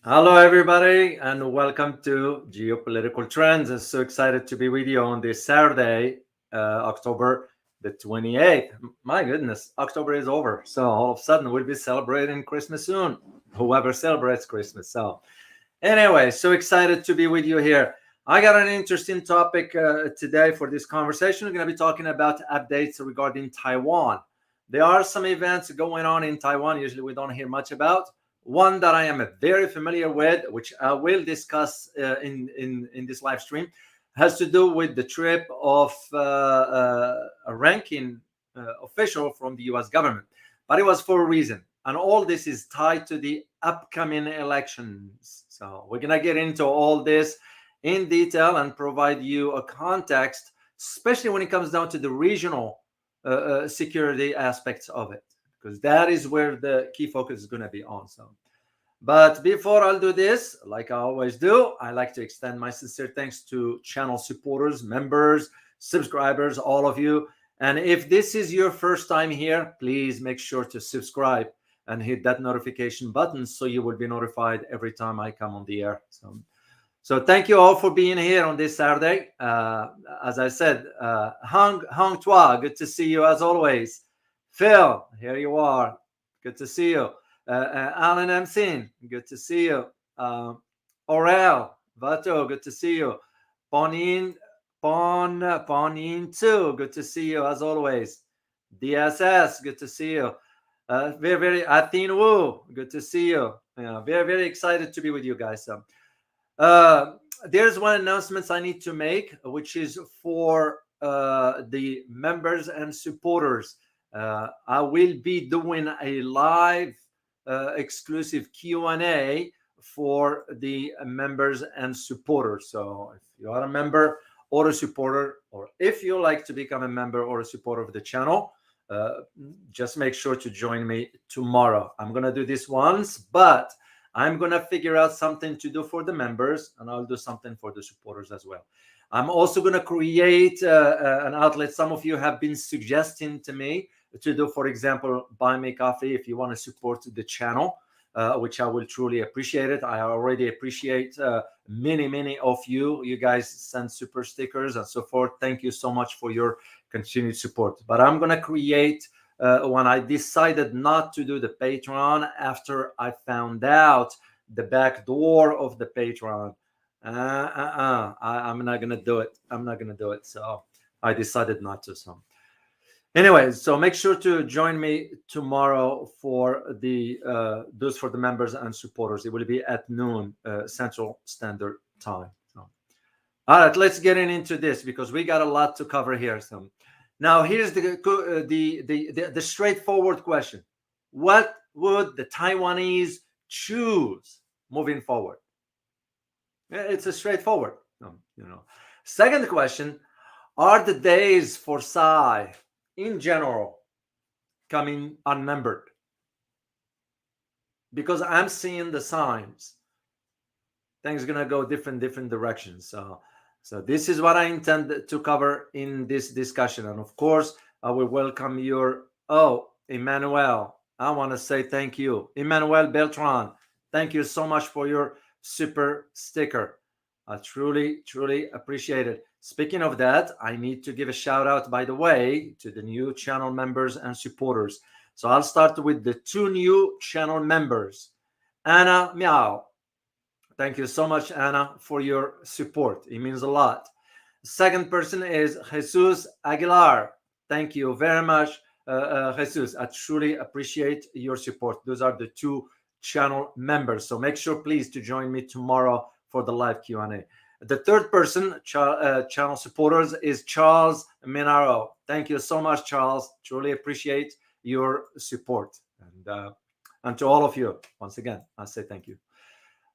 Hello, everybody, and welcome to Geopolitical Trends. I'm so excited to be with you on this Saturday, October the 28th. My goodness, October is over. So, all of a sudden, we'll be celebrating Christmas soon. Whoever celebrates Christmas. So, anyway, so excited to be with you here. I got an interesting topic today for this conversation. We're going to be talking about updates regarding Taiwan. There are some events going on in Taiwan, usually we don't hear much about. One that I am very familiar with, which I will discuss in this live stream, has to do with the trip of a ranking official from the US government. But it was for a reason. And all this is tied to the upcoming elections. So we're going to get into all this in detail and provide you a context, especially when it comes down to the regional security aspects of it, because that is where the key focus is going to be on. So, but before I'll do this, like I always do, I like to extend my sincere thanks to channel supporters, members, subscribers, all of you. And if this is your first time here, please make sure to subscribe and hit that notification button so you will be notified every time I come on the air. So thank you all for being here on this Saturday. As I said, Hong Tua, good to see you as always. Phil, here you are. Good to see you. Alan Amsin, good to see you. Aurel, Vato, good to see you. Ponin too, good to see you as always. DSS, good to see you. Very Athin Wu, good to see you. Very excited to be with you guys. Uh, there's one announcement I need to make, which is for the members and supporters. I will be doing a live exclusive Q&A for the members and supporters. So if you are a member or a supporter, or if you like to become a member or a supporter of the channel, just make sure to join me tomorrow. I'm going to do this once, but I'm going to figure out something to do for the members, and I'll do something for the supporters as well. I'm also going to create an outlet. Some of you have been suggesting to me to do, for example, buy me coffee if you want to support the channel, which I will truly appreciate it. I already appreciate many of you. You guys send super stickers and so forth. Thank you so much for your continued support. But I'm going to create when I decided not to do the Patreon after I found out the back door of the Patreon. I'm not going to do it. I'm not going to do it. So I decided not to. So anyway, so make sure to join me tomorrow for the those for the members and supporters. It will be at noon Central Standard Time. So, all right, let's get into this because we got a lot to cover here. So now here's the straightforward question: what would the Taiwanese choose moving forward? It's a straightforward. Second question: are the days for Psy in general coming unnumbered? Because I'm seeing the signs. Things are gonna go different directions. So this is what I intend to cover in this discussion. And of course, I will welcome your, Emmanuel. I want to say thank you. Emmanuel Beltran, thank you so much for your super sticker. I truly appreciate it. Speaking of that, I need to give a shout out, by the way, to the new channel members and supporters. So I'll start with the two new channel members. Anna Meow. Thank you so much, Anna, for your support. It means a lot. Second person is Jesus Aguilar. Thank you very much, Jesus. I truly appreciate your support. Those are the two channel members. So make sure, please, to join me tomorrow for the live Q&A. The third person, channel supporters, is Charles Minaro. Thank you so much, Charles. Truly appreciate your support. And to all of you, once again, I say thank you.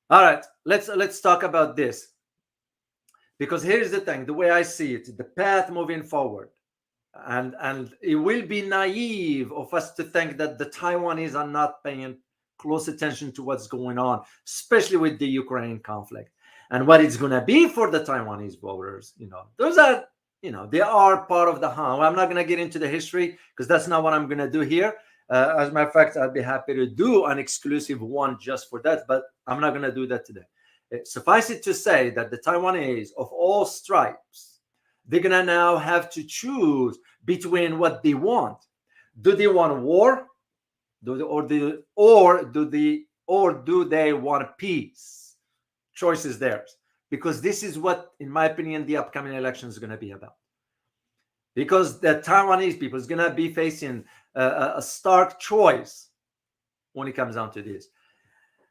All right, let's talk about this. Because here's the thing, the way I see it, the path moving forward. And it will be naive of us to think that the Taiwanese are not paying close attention to what's going on, especially with the Ukraine conflict. And what it's going to be for the Taiwanese voters, those are, they are part of the Han. I'm not going to get into the history because that's not what I'm going to do here. As a matter of fact, I'd be happy to do an exclusive one just for that, but I'm not going to do that today. Suffice it to say that the Taiwanese of all stripes, they're going to now have to choose between what they want. Do they want war? Or do they want peace? Choice is theirs, because this is what, in my opinion, the upcoming election is going to be about. Because the Taiwanese people is going to be facing a stark choice when it comes down to this.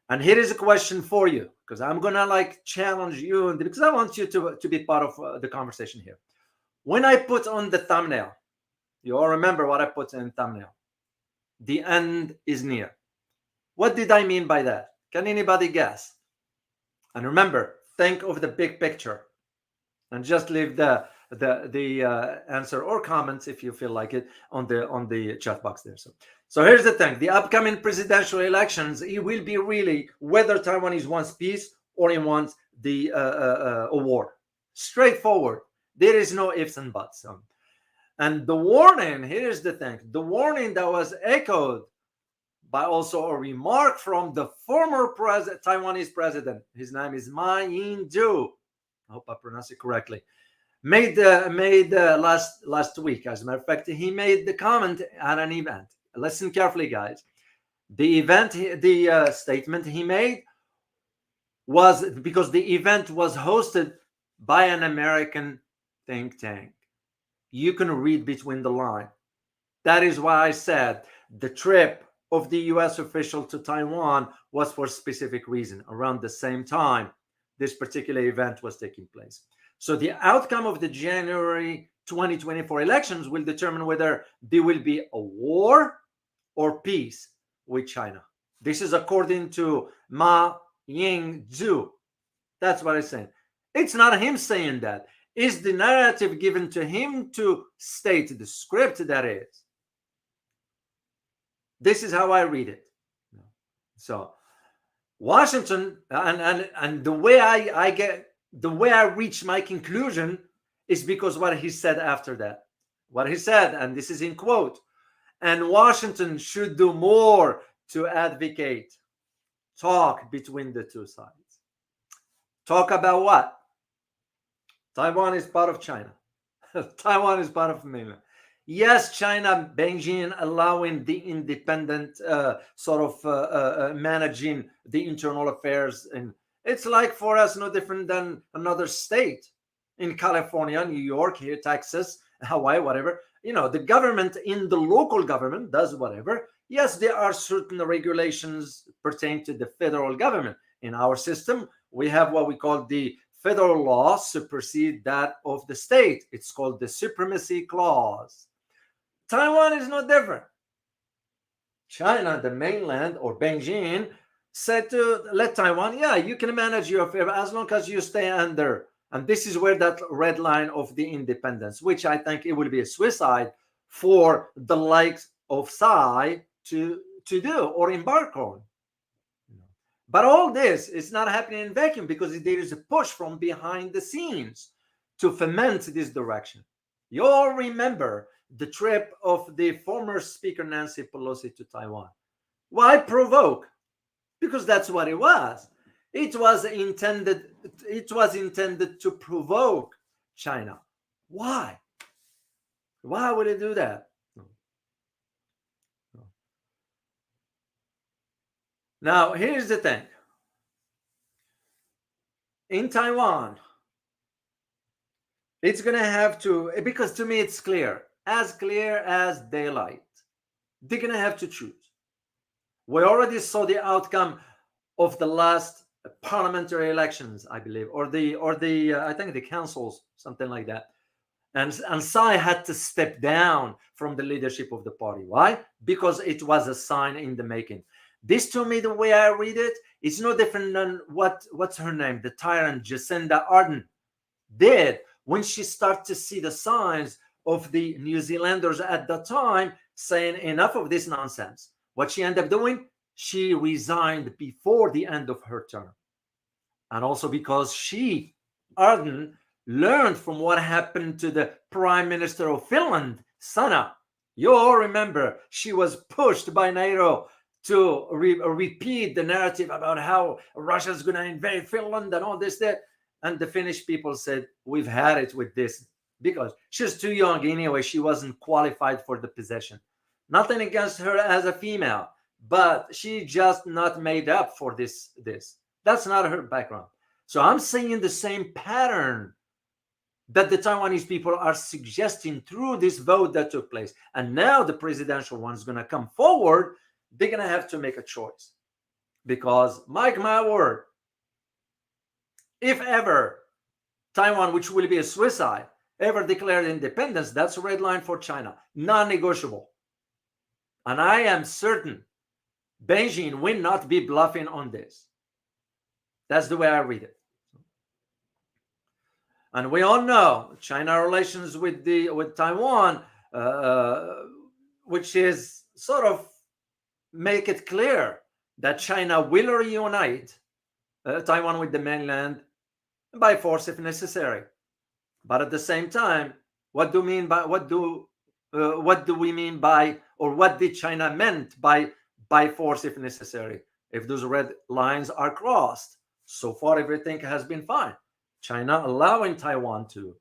And here is a question for you, because I'm going to challenge you, because I want you to be part of the conversation here. When I put on the thumbnail, you all remember what I put in thumbnail. The end is near. What did I mean by that? Can anybody guess? And remember, think of the big picture, and just leave the answer or comments if you feel like it on the chat box there. So here's the thing: the upcoming presidential elections, it will be really whether Taiwanese wants peace or he wants a war. Straightforward. There is no ifs and buts. And the warning, here's the thing: the warning that was echoed by also a remark from the former Taiwanese president. His name is Ma Ying-jeou. I hope I pronounce it correctly. Made last week. As a matter of fact, he made the comment at an event. Listen carefully, guys. The statement he made was because the event was hosted by an American think tank. You can read between the lines. That is why I said the trip of the U.S. official to Taiwan was for a specific reason. Around the same time, this particular event was taking place. So the outcome of the January 2024 elections will determine whether there will be a war or peace with China. This is according to Ma Ying-jeou. That's what I'm saying. It's not him saying that. It's the narrative given to him to state the script that is. This is how I read it. So Washington, and the way I reach my conclusion is because what he said after that. What he said, and this is in quote, and Washington should do more to advocate talk between the two sides. Talk about what? Taiwan is part of China. Taiwan is part of mainland. Yes, China, Beijing allowing the independent managing the internal affairs. And it's like for us, no different than another state in California, New York, here, Texas, Hawaii, whatever. The government in the local government does whatever. Yes, there are certain regulations pertaining to the federal government. In our system, we have what we call the federal law supersede that of the state. It's called the supremacy clause. Taiwan is no different. China, the mainland, or Beijing, said to let Taiwan, yeah, you can manage your affair as long as you stay under. And this is where that red line of the independence, which I think it will be a suicide for the likes of Tsai to do or embark on. But all this is not happening in vacuum, because there is a push from behind the scenes to foment this direction. You all remember the trip of the former Speaker Nancy Pelosi to Taiwan. Why provoke? Because that's what it was. It was intended to provoke China. Why? Why would it do that? Now, here's the thing. In Taiwan, it's going to have to, because to me it's clear as daylight. They're going to have to choose. We already saw the outcome of the last parliamentary elections, I believe, or the I think the councils, something like that. And Tsai had to step down from the leadership of the party. Why? Because it was a sign in the making. This, to me, the way I read it, it's no different than what's her name, the tyrant Jacinda Ardern did when she started to see the signs of the New Zealanders at the time saying enough of this nonsense. What she ended up doing, she resigned before the end of her term. And also because Ardern, learned from what happened to the Prime Minister of Finland, Sanna, You all remember she was pushed by NATO to repeat the narrative about how Russia's going to invade Finland and all this, that. And the Finnish people said, we've had it with this, because she's too young anyway. She wasn't qualified for the position. Nothing against her as a female, but she just not made up for this. That's not her background. So I'm seeing the same pattern that the Taiwanese people are suggesting through this vote that took place. And now the presidential one is going to come forward. They're going to have to make a choice. Because, mark my word, if ever Taiwan, which will be a suicide, ever declared independence, that's a red line for China, non-negotiable. And I am certain Beijing will not be bluffing on this. That's the way I read it. And we all know China relations with Taiwan, which is sort of make it clear that China will reunite Taiwan with the mainland by force if necessary. But at the same time, what do we mean by, or what did China meant by force if necessary? If those red lines are crossed, so far everything has been fine. China allowing Taiwan to,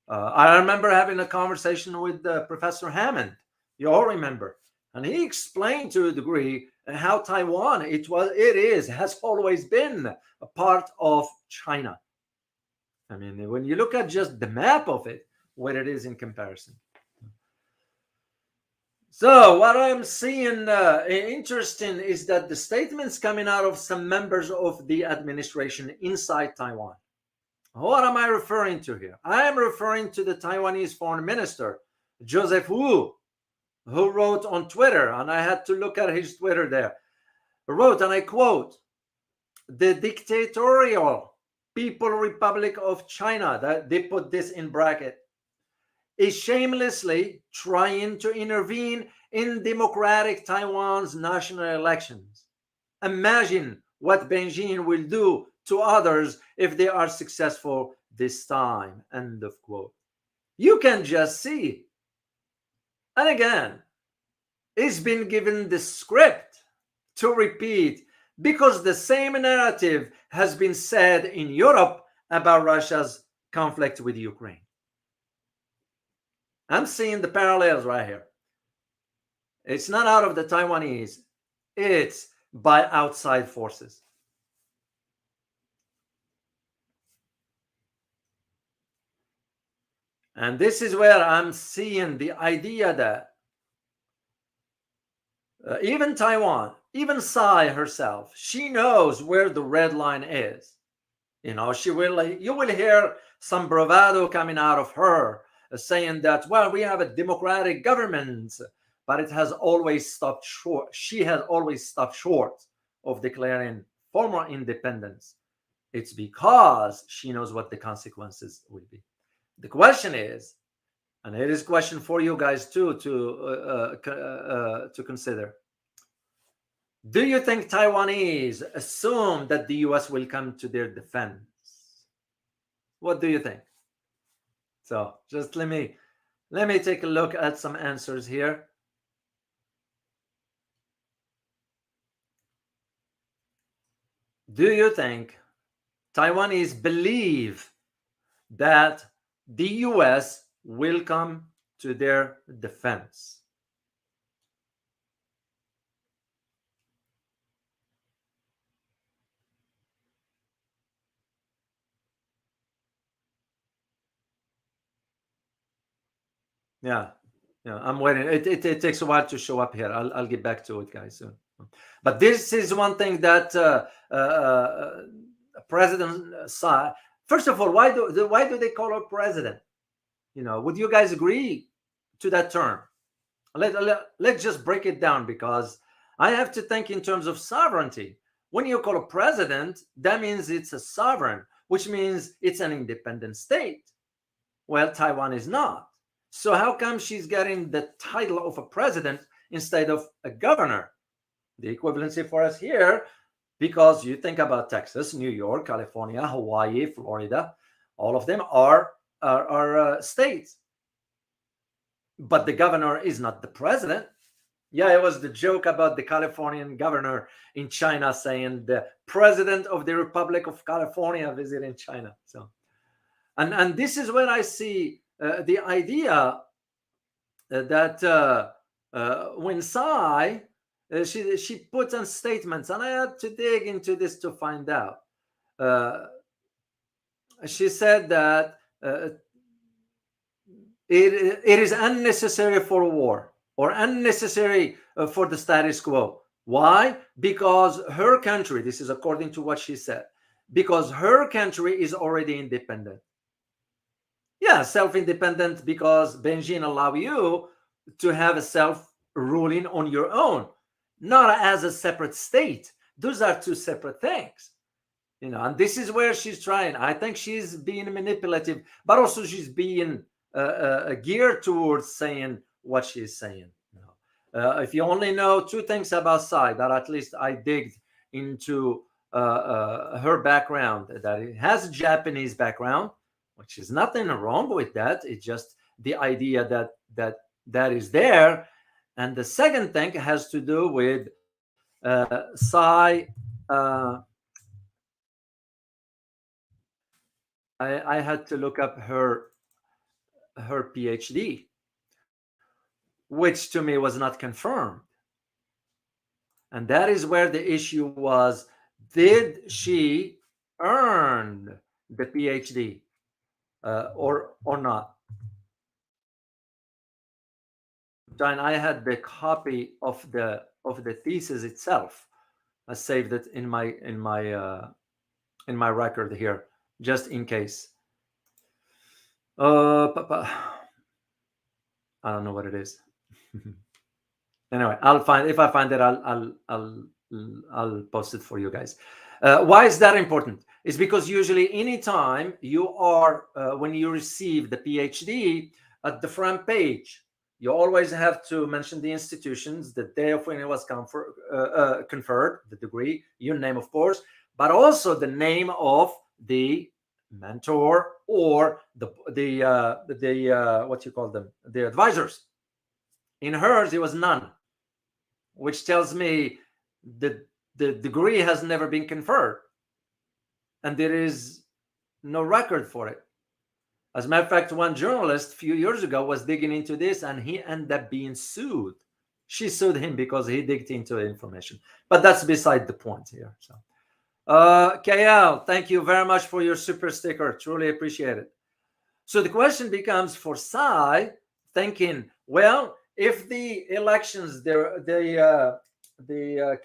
I remember having a conversation with Professor Hammond. You all remember, and he explained to a degree how Taiwan has always been a part of China. I mean, when you look at just the map of it, what it is in comparison. So what I'm seeing interesting is that the statements coming out of some members of the administration inside Taiwan. What am I referring to here? I am referring to the Taiwanese foreign minister, Joseph Wu, who wrote on Twitter, and I had to look at his Twitter there, wrote, and I quote, "The dictatorial People Republic of China," that they put this in bracket, "is shamelessly trying to intervene in democratic Taiwan's national elections. Imagine what Beijing will do to others if they are successful this time." End of quote. You can just see. And again, it's been given the script to repeat, because the same narrative has been said in Europe about Russia's conflict with Ukraine. I'm seeing the parallels right here. It's not out of the Taiwanese, it's by outside forces. And this is where I'm seeing the idea that even Taiwan, even Tsai herself, she knows where the red line is. You will hear some bravado coming out of her saying that, well, we have a democratic government, but it has always stopped short. She has always stopped short of declaring formal independence. It's because she knows what the consequences will be. The question is, and it is a question for you guys too to consider, do you think Taiwanese assume that the US will come to their defense? What do you think? So just let me take a look at some answers here. Do you think Taiwanese believe that the US will come to their defense? Yeah, I'm waiting. It takes a while to show up here. I'll get back to it, guys, soon. But this is one thing that President Tsai. First of all, why do they call her president? Would you guys agree to that term? Let's just break it down, because I have to think in terms of sovereignty. When you call a president, that means it's a sovereign, which means it's an independent state. Well, Taiwan is not. So how come she's getting the title of a president instead of a governor? The equivalency for us here, because you think about Texas, New York, California, Hawaii, Florida, all of them are states. but the governor is not the president. Yeah, it was the joke about the Californian governor in China saying the president of the Republic of California visiting China. So, and this is when I see the idea that when Tsai, she put on statements, and I had to dig into this to find out. She said that it is unnecessary for war or unnecessary for the status quo. Why? Because her country, this is according to what she said, because her country is already independent. Yeah, self-independent because Beijing allow you to have a self-ruling on your own, not as a separate state. Those are two separate things. And this is where she's trying. I think she's being manipulative, but also she's being geared towards saying what she's saying. If you only know two things about Tsai, that at least I digged into her background, that it has a Japanese background, which is nothing wrong with that. It's just the idea that is there. And the second thing has to do with Tsai. I had to look up her PhD, which to me was not confirmed. And that is where the issue was. Did she earn the PhD or not? John, I had the copy of the thesis itself. I saved it in my record here, just in case. I don't know what it is. Anyway, if I find it, I'll post it for you guys. Why is that important? It's because usually anytime you are when you receive the PhD, at the front page, you always have to mention the institutions, the day of when it was conferred, the degree, your name, of course, but also the name of the mentor or the what you call them, the advisors. In hers, it was none, which tells me that the degree has never been conferred, and there is no record for it. As a matter of fact, one journalist a few years ago was digging into this, and he ended up being sued. She sued him because he digged into the information. But that's beside the point here. So, KL, thank you very much for your super sticker. Truly appreciate it. So the question becomes for Tsai, thinking, well, if the elections, the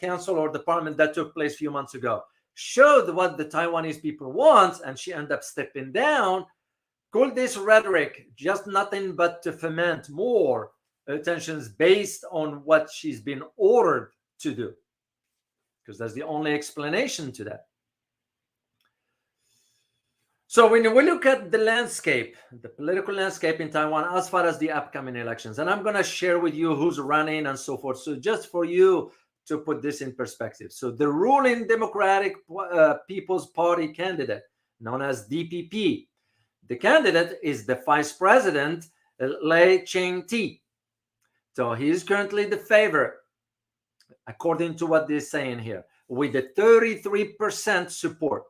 council or the parliament that took place a few months ago showed what the Taiwanese people want, and she ended up stepping down, could this rhetoric just nothing but to foment more tensions based on what she's been ordered to do? Because that's the only explanation to that. So when we look at the landscape, the political landscape in Taiwan, as far as the upcoming elections, and I'm going to share with you who's running and so forth. So just for you to put this in perspective. So the ruling Democratic People's Party candidate, known as DPP, the candidate is the Vice President, Lei Ching-te. So he is currently the favorite, according to what they're saying here, with a 33% support.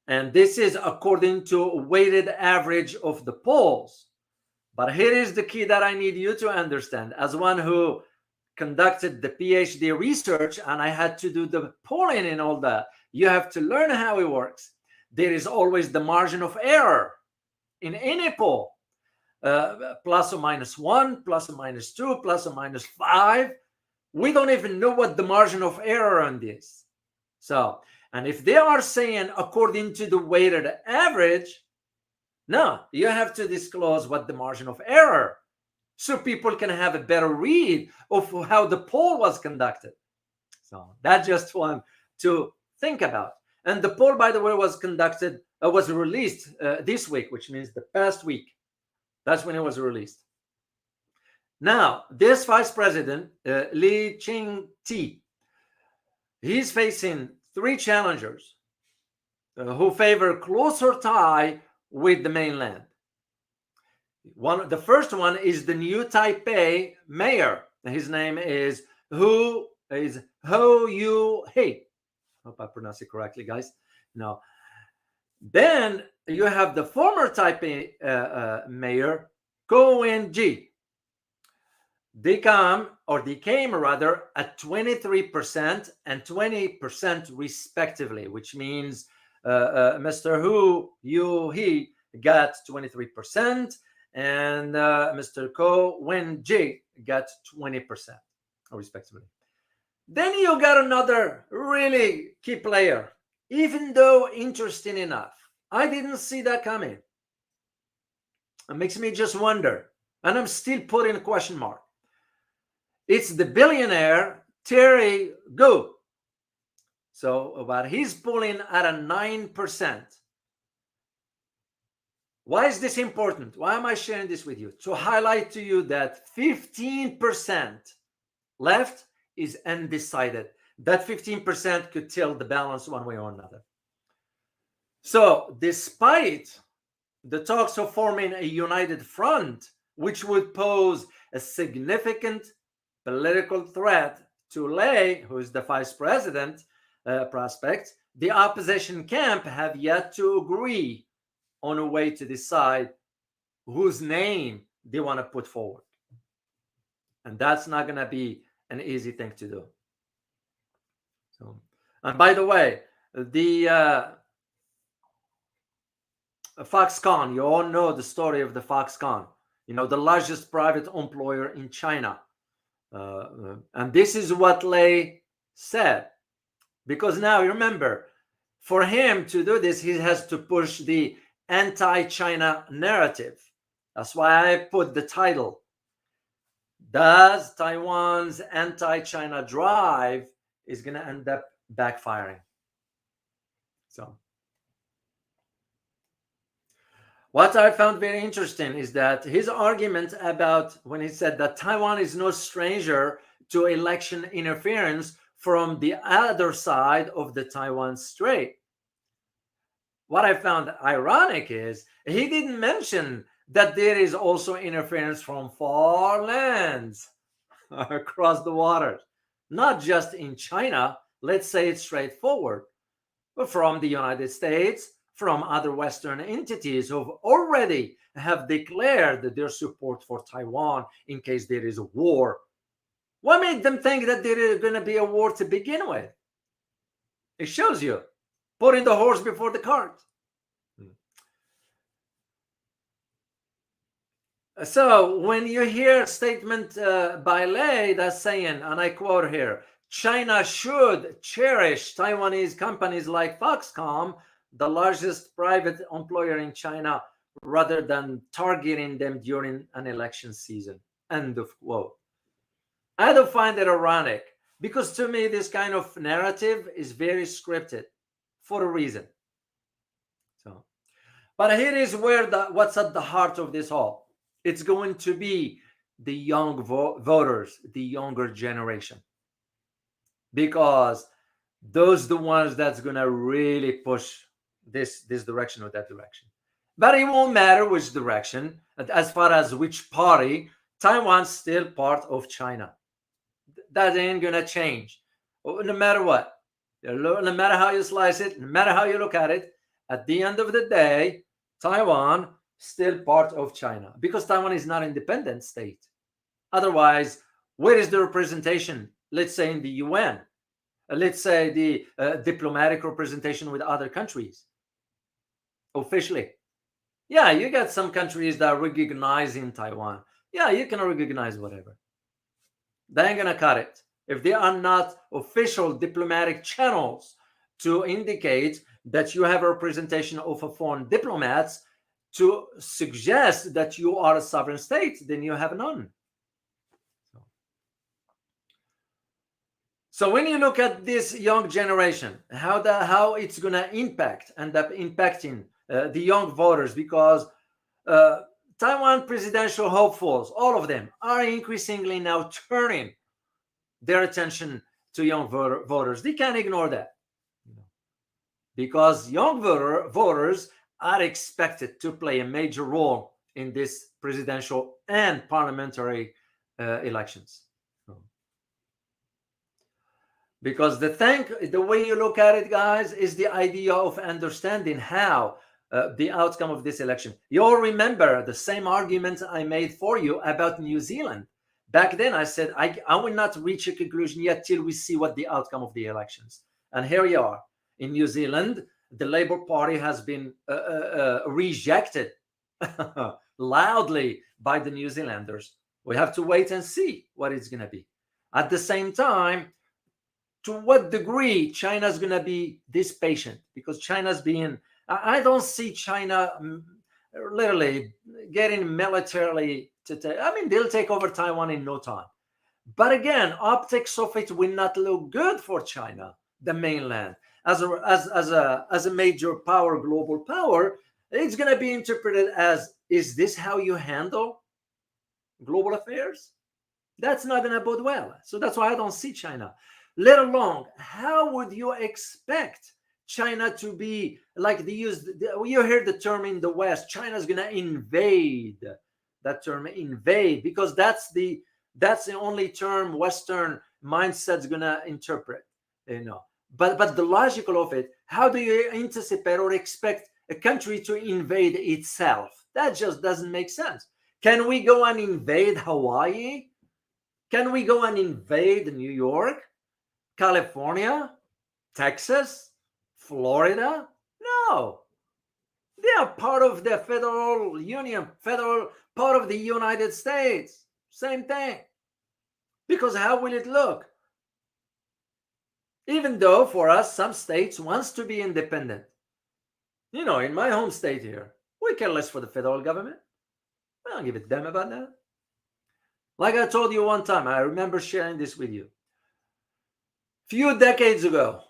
And this is according to a weighted average of the polls. But here is the key that I need you to understand. As one who conducted the PhD research, and I had to do the polling and all that, you have to learn how it works. There is always the margin of error in any poll, plus or minus 1, plus or minus 2, plus or minus 5. We don't even know what the margin of error on this. So, and if they are saying according to the weighted average, no, you have to disclose what the margin of error, so people can have a better read of how the poll was conducted. So that's just one to think about. And the poll, by the way, was released this week, which means the past week. That's when it was released. Now, this vice president, Lei Ching-te, he's facing 3 challengers who favor closer tie with the mainland. The first one is the new Taipei mayor. His name is Ho Yu Hei. Hope I pronounce it correctly, guys. No. Then you have the former Taipei mayor, Ko Wen-ji. They came rather at 23% and 20% respectively, which means Mr. Hu Yu He got 23% and Mr. Ko Wen-ji got 20% respectively. Then you got another really key player, even though interesting enough. I didn't see that coming. It makes me just wonder, and I'm still putting a question mark. It's the billionaire Terry Gou. So, but he's pulling at a 9%. Why is this important? Why am I sharing this with you? To highlight to you that 15% left is undecided. That 15% could tilt the balance one way or another. So, despite the talks of forming a united front, which would pose a significant political threat to Lei, who is the vice president prospect, the opposition camp have yet to agree on a way to decide whose name they want to put forward. And that's not going to be an easy thing to do. So, and by the way, the Foxconn, you all know the story of the Foxconn, the largest private employer in China. And this is what Lei said, because now remember, for him to do this, he has to push the anti-China narrative. That's why I put the title, does Taiwan's anti-China drive is going to end up backfiring? So what I found very interesting is that his argument about when he said that Taiwan is no stranger to election interference from the other side of the Taiwan Strait. What I found ironic is he didn't mention that there is also interference from far lands across the waters, not just in China, let's say it straightforward, but from the United States, from other Western entities who already have declared their support for Taiwan in case there is a war. What made them think that there is going to be a war to begin with? It shows you putting the horse before the cart. So when you hear a statement by Lei that's saying, and I quote here, China should cherish Taiwanese companies like Foxconn, the largest private employer in China, rather than targeting them during an election season. End of quote. I do find it ironic because to me, this kind of narrative is very scripted for a reason. So, but here is where what's at the heart of this all. It's going to be the young voters, the younger generation, because those are the ones that's going to really push this direction or that direction. But it won't matter which direction, as far as which party. Taiwan's still part of China. That ain't going to change, no matter what. No matter how you slice it, no matter how you look at it, at the end of the day, Taiwan still part of China, because Taiwan is not an independent state. Otherwise, where is the representation? Let's say in the UN. Let's say the diplomatic representation with other countries. Officially. Yeah, you got some countries that are recognizing Taiwan. Yeah, you can recognize whatever. They ain't gonna cut it. If they are not official diplomatic channels to indicate that you have a representation of a foreign diplomats to suggest that you are a sovereign state, then you have none. So when you look at this young generation, how it's going to end up impacting the young voters, because Taiwan presidential hopefuls, all of them, are increasingly now turning their attention to young voters. They can't ignore that, because young voters are expected to play a major role in this presidential and parliamentary elections. Because the way you look at it, guys, is the idea of understanding how the outcome of this election. You all remember the same argument I made for you about New Zealand. Back then, I said, I will not reach a conclusion yet till we see what the outcome of the elections. And here you are. In New Zealand, the Labour Party has been rejected loudly by the New Zealanders. We have to wait and see what it's going to be. At the same time, to what degree China is going to be this patient? Because China's being, I don't see China literally getting militarily I mean, they'll take over Taiwan in no time. But again, optics of it will not look good for China, the mainland, as a major power, global power. It's going to be interpreted as, is this how you handle global affairs? That's not going to bode well. So that's why I don't see China. Let alone, how would you expect China to be like you heard the term in the West, China's going to invade. That term invade, because that's the only term Western mindset's going to interpret, But the logical of it, how do you anticipate or expect a country to invade itself? That just doesn't make sense. Can we go and invade Hawaii? Can we go and invade New York, California, Texas, Florida? No. They are part of the federal union, part of the United States. Same thing. Because how will it look? Even though for us, some states wants to be independent. In my home state here, we care less for the federal government. I don't give a damn about that. Like I told you one time, I remember sharing this with you. Few decades ago,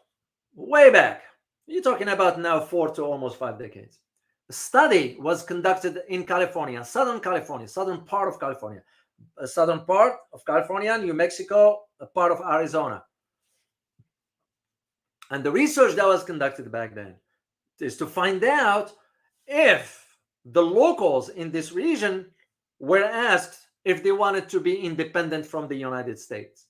way back, you're talking about now 4 to almost 5 decades. A study was conducted in California, southern part of California, New Mexico, a part of Arizona. And the research that was conducted back then is to find out if the locals in this region were asked if they wanted to be independent from the United States.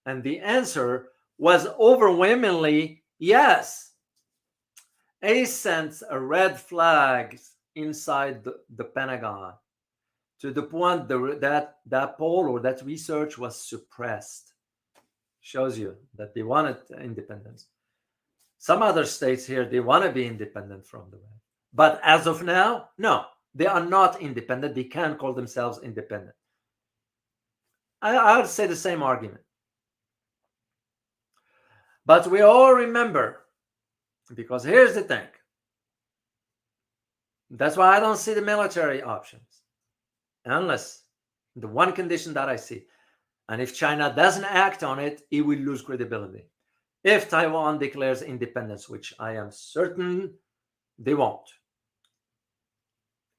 And the answer was overwhelmingly yes. A sense of red flags inside the Pentagon, to the point that poll or that research was suppressed. Shows you that they wanted independence. Some other states here, they want to be independent from the West. But as of now, no, they are not independent. They can't call themselves independent. I would say the same argument. But we all remember, because here's the thing. That's why I don't see the military options. Unless the one condition that I see. And if China doesn't act on it, it will lose credibility. If Taiwan declares independence, which I am certain they won't.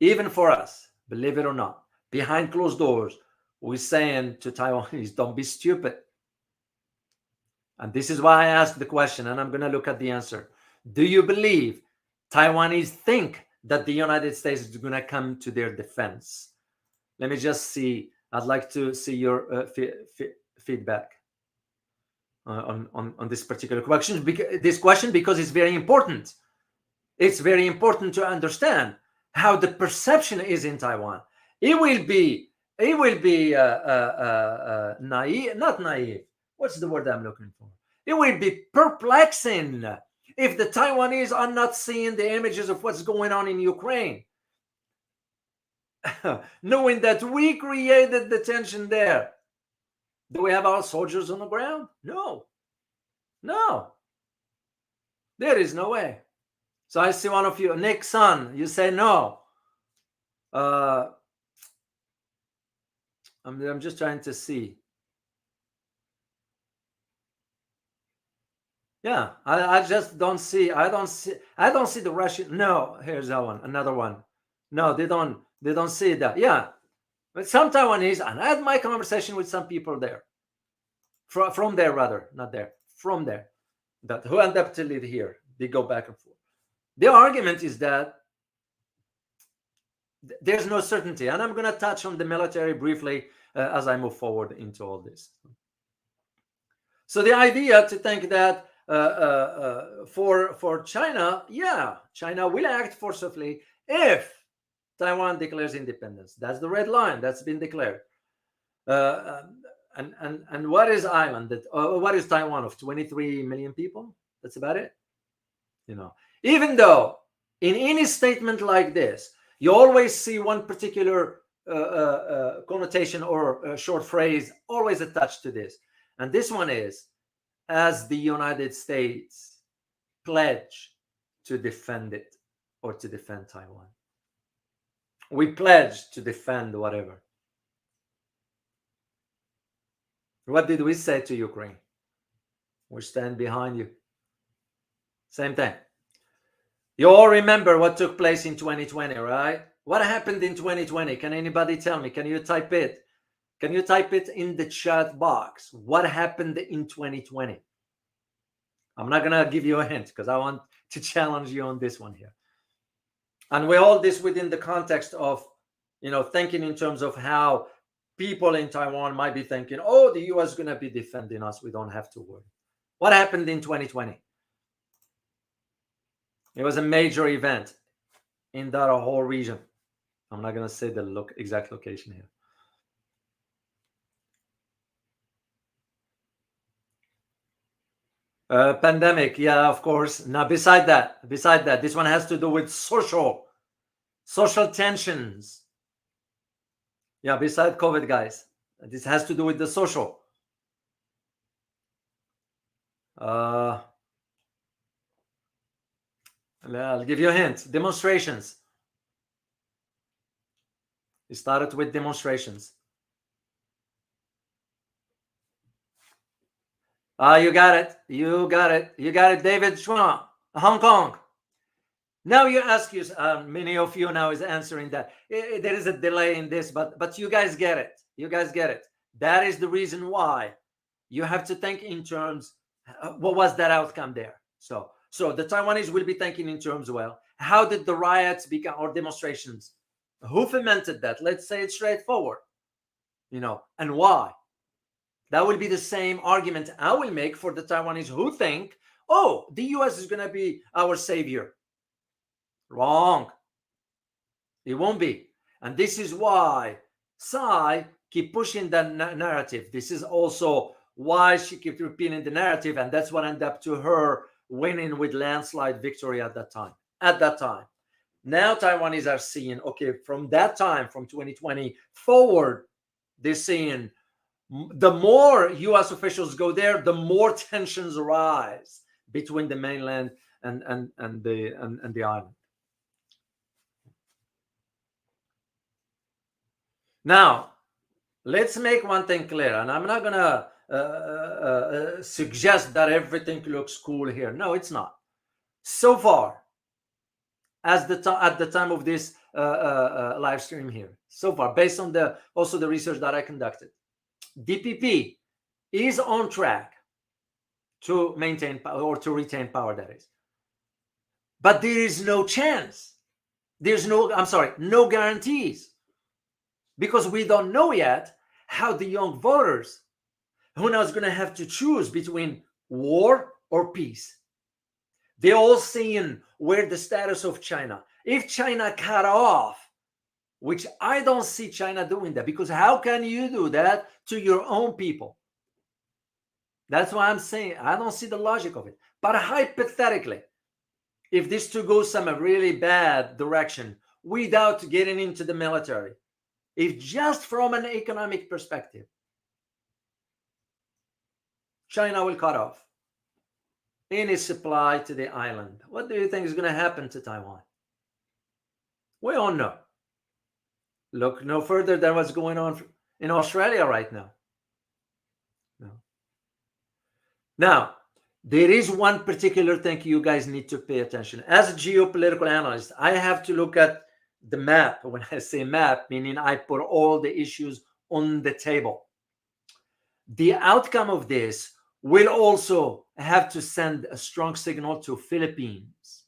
Even for us, believe it or not, behind closed doors, we're saying to Taiwanese, don't be stupid. And this is why I asked the question, and I'm going to look at the answer. Do you believe Taiwanese think that the United States is going to come to their defense? Let me just see. I'd like to see your feedback on this particular question. Because it's very important. It's very important to understand how the perception is in Taiwan. It will be naive, not naive. What's the word I'm looking for? It will be perplexing if the Taiwanese are not seeing the images of what's going on in Ukraine. Knowing that we created the tension there. Do we have our soldiers on the ground? No. There is no way. So I see one of you, Nick Sun, you say no. I'm just trying to see. Yeah, I just don't see. I don't see the Russian. No, here's that one. Another one. No, they don't see that. Yeah, but some Taiwanese, and I had my conversation with some people there, from there rather, not there, from there, that who end up to live here. They go back and forth. The argument is that There's no certainty. And I'm going to touch on the military briefly as I move forward into all this. So the idea to think that for China, yeah, China will act forcibly if Taiwan declares independence. That's the red line that's been declared. And what is island? What is Taiwan of 23 million people? That's about it. Even though in any statement like this, you always see one particular connotation or short phrase always attached to this. And this one is, as the United States pledge to defend it or to defend Taiwan. We pledge to defend whatever. What did we say to Ukraine? We stand behind you. Same thing. You all remember what took place in 2020, right? What happened in 2020? Can anybody tell me? Can you type it? Can you type it in the chat box? What happened in 2020? I'm not going to give you a hint because I want to challenge you on this one here. And we all this within the context of, thinking in terms of how people in Taiwan might be thinking, oh, the US is going to be defending us. We don't have to worry. What happened in 2020? It was a major event in that whole region. I'm not going to say the exact location here. Pandemic, yeah, of course. Now, beside that, this one has to do with social tensions. Yeah, beside COVID, guys, this has to do with the social. I'll give you a hint. Demonstrations. It started with demonstrations. You got it. You got it, David Schwan, Hong Kong. Now you ask you, many of you now is answering that. There is a delay in this, but you guys get it. You guys get it. That is the reason why you have to think in terms, what was that outcome there? So the Taiwanese will be thinking in terms, well, how did the riots become, or demonstrations? Who fomented that? Let's say it straightforward, and why? That will be the same argument I will make for the Taiwanese who think, oh, the US is going to be our savior. Wrong. It won't be. And this is why Tsai keep pushing that narrative. This is also why she keeps repeating the narrative, and that's what ended up to her winning with landslide victory at that time. Now Taiwanese are seeing, okay, from that time, from 2020 forward, they're seeing the more US officials go there, the more tensions rise between the mainland and the island. Now, let's make one thing clear, and I'm not going to suggest that everything looks cool here. No, it's not. So far, at the time of this live stream here, so far, based on also the research that I conducted, DPP is on track to maintain power, or to retain power, that is. But there is no chance. There's no guarantees. Because we don't know yet how the young voters, who now is going to have to choose between war or peace. They're all seeing where the status of China. If China cut off, which I don't see China doing that, because how can you do that to your own people? That's why I'm saying I don't see the logic of it. But hypothetically, if this to go some really bad direction without getting into the military, if just from an economic perspective, China will cut off any supply to the island, what do you think is going to happen to Taiwan? We all know. Look no further than what's going on in Australia right now. No. Now, there is one particular thing you guys need to pay attention. As a geopolitical analyst, I have to look at the map. When I say map, meaning I put all the issues on the table. The outcome of this will also have to send a strong signal to Philippines.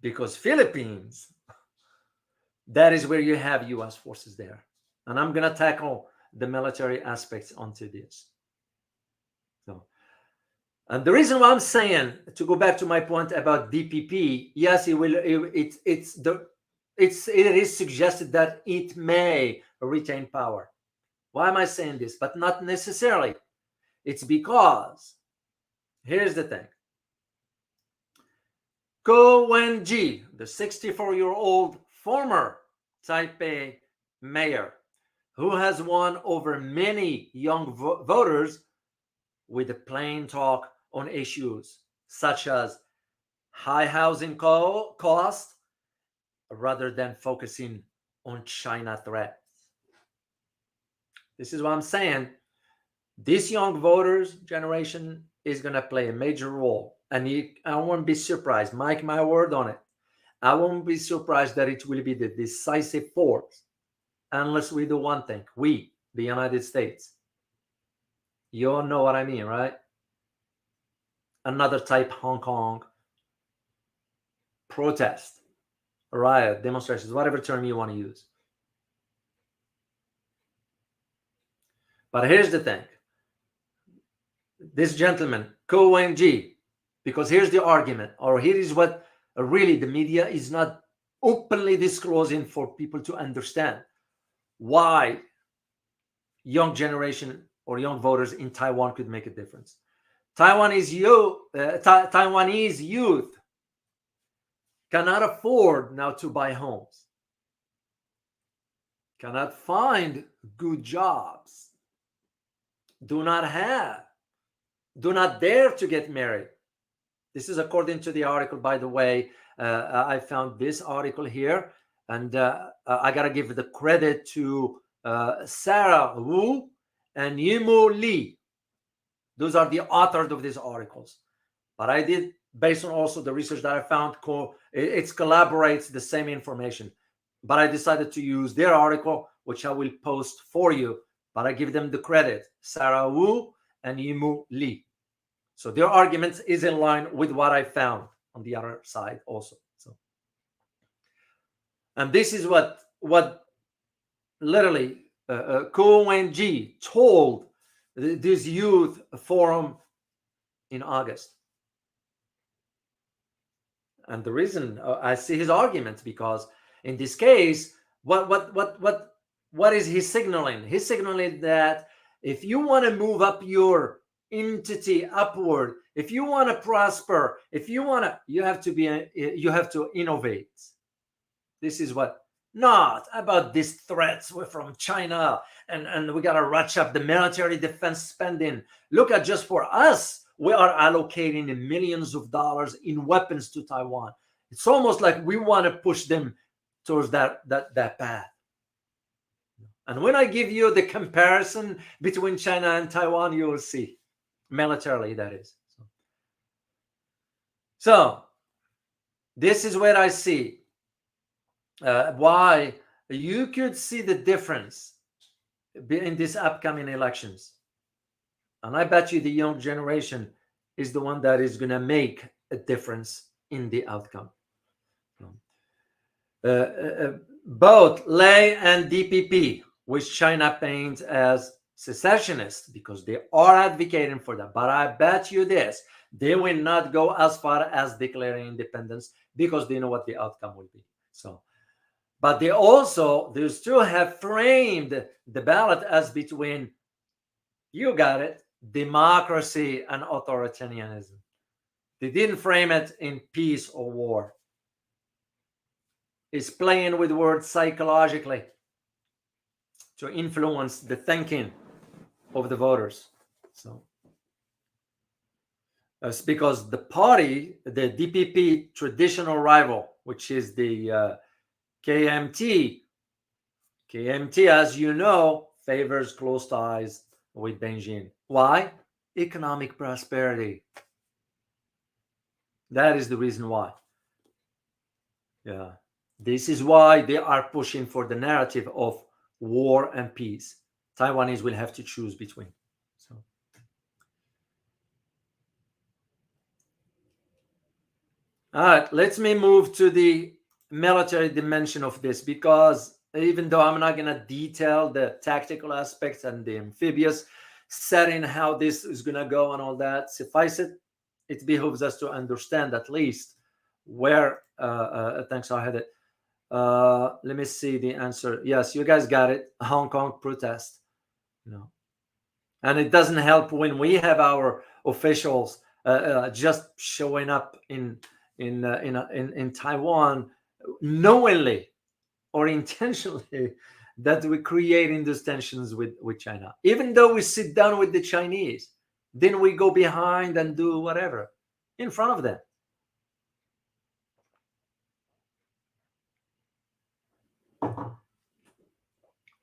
because Philippines, that is where you have US forces there. And I'm going to tackle the military aspects onto this. So, and the reason why I'm saying, to go back to my point about DPP, yes, it will. It is suggested that it may retain power. Why am I saying this? But not necessarily. It's because here's the thing. Ko Wen-ji, the 64-year-old former Taipei mayor, who has won over many young voters with a plain talk on issues such as high housing cost rather than focusing on China threats. This is what I'm saying. This young voters generation is going to play a major role. And I won't be surprised, mark my word on it. I won't be surprised that it will be the decisive force unless we do one thing. We, the United States. You all know what I mean, right? Another type Hong Kong protest, riot, demonstrations, whatever term you want to use. But here's the thing. This gentleman, Ko Wen-ji, because here's the argument, or here is what really the media is not openly disclosing for people to understand why young generation or young voters in Taiwan could make a difference. Taiwanese youth cannot afford now to buy homes, cannot find good jobs, do not dare to get married. This is according to the article, by the way. I found this article here, and I got to give the credit to Sarah Wu and Yimu Lee. Those are the authors of these articles. But I did, based on also the research that I found, it collaborates the same information. But I decided to use their article, which I will post for you. But I give them the credit, Sarah Wu and Yimu Lee. So their arguments is in line with what I found on the other side also. So, and this is what literally Ko Wen-ji told this youth forum in August. And the reason I see his argument, because in this case, what is he signaling? He's signaling that if you want to move up your entity upward, if you want to prosper, if you want to, you have to innovate. This is what, not about these threats from China and we got to ratchet up the military defense spending. Look at, just for us, we are allocating millions of dollars in weapons to Taiwan. It's almost like we want to push them towards that path. And when I give you the comparison between China and Taiwan, you will see, militarily, that is. So this is where I see why you could see the difference in these upcoming elections. And I bet you the young generation is the one that is going to make a difference in the outcome. Both Lei and DPP, which China paints as secessionists, because they are advocating for that. But I bet you this, they will not go as far as declaring independence, because they know what the outcome will be. So, but they still have framed the ballot as between, you got it, democracy and authoritarianism. They didn't frame it in peace or war. It's playing with words psychologically to influence the thinking of the voters. So it's because the party, the DPP traditional rival, which is the KMT, as you know, favors close ties with Beijing. Why? Economic prosperity. That is the reason why. Yeah. This is why they are pushing for the narrative of war and peace. Taiwanese will have to choose between. All right, let's me move to the military dimension of this, because even though I'm not going to detail the tactical aspects and the amphibious setting, how this is going to go and all that, suffice it, it behooves us to understand at least where. Thanks, I had it. Let me see the answer. Yes, you guys got it. Hong Kong protest. No, and it doesn't help when we have our officials just showing up in Taiwan knowingly or intentionally that we're creating these tensions with China. Even though we sit down with the Chinese, then we go behind and do whatever in front of them.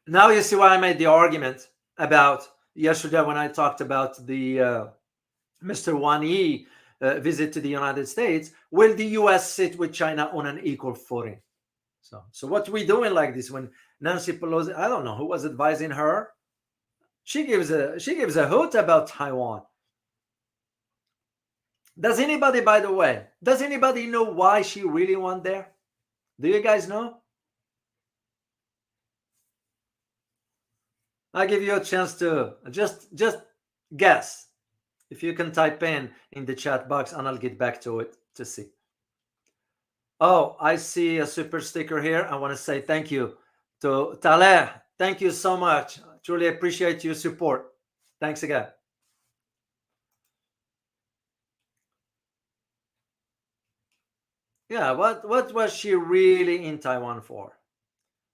Now you see why I made the argument about yesterday when I talked about the Mr. Wang Yi visit to the United States. Will the U.S. sit with China on an equal footing? So what we doing like this when Nancy Pelosi, I don't know who was advising her. She gives a hoot about Taiwan. Does anybody, by the way, does anybody know why she really went there? Do you guys know? I give you a chance to just guess. If you can type in the chat box, and I'll get back to it to see. Oh, I see a super sticker here. I want to say thank you to Thaler. Thank you so much. Truly appreciate your support. Thanks again. Yeah, what was she really in Taiwan for?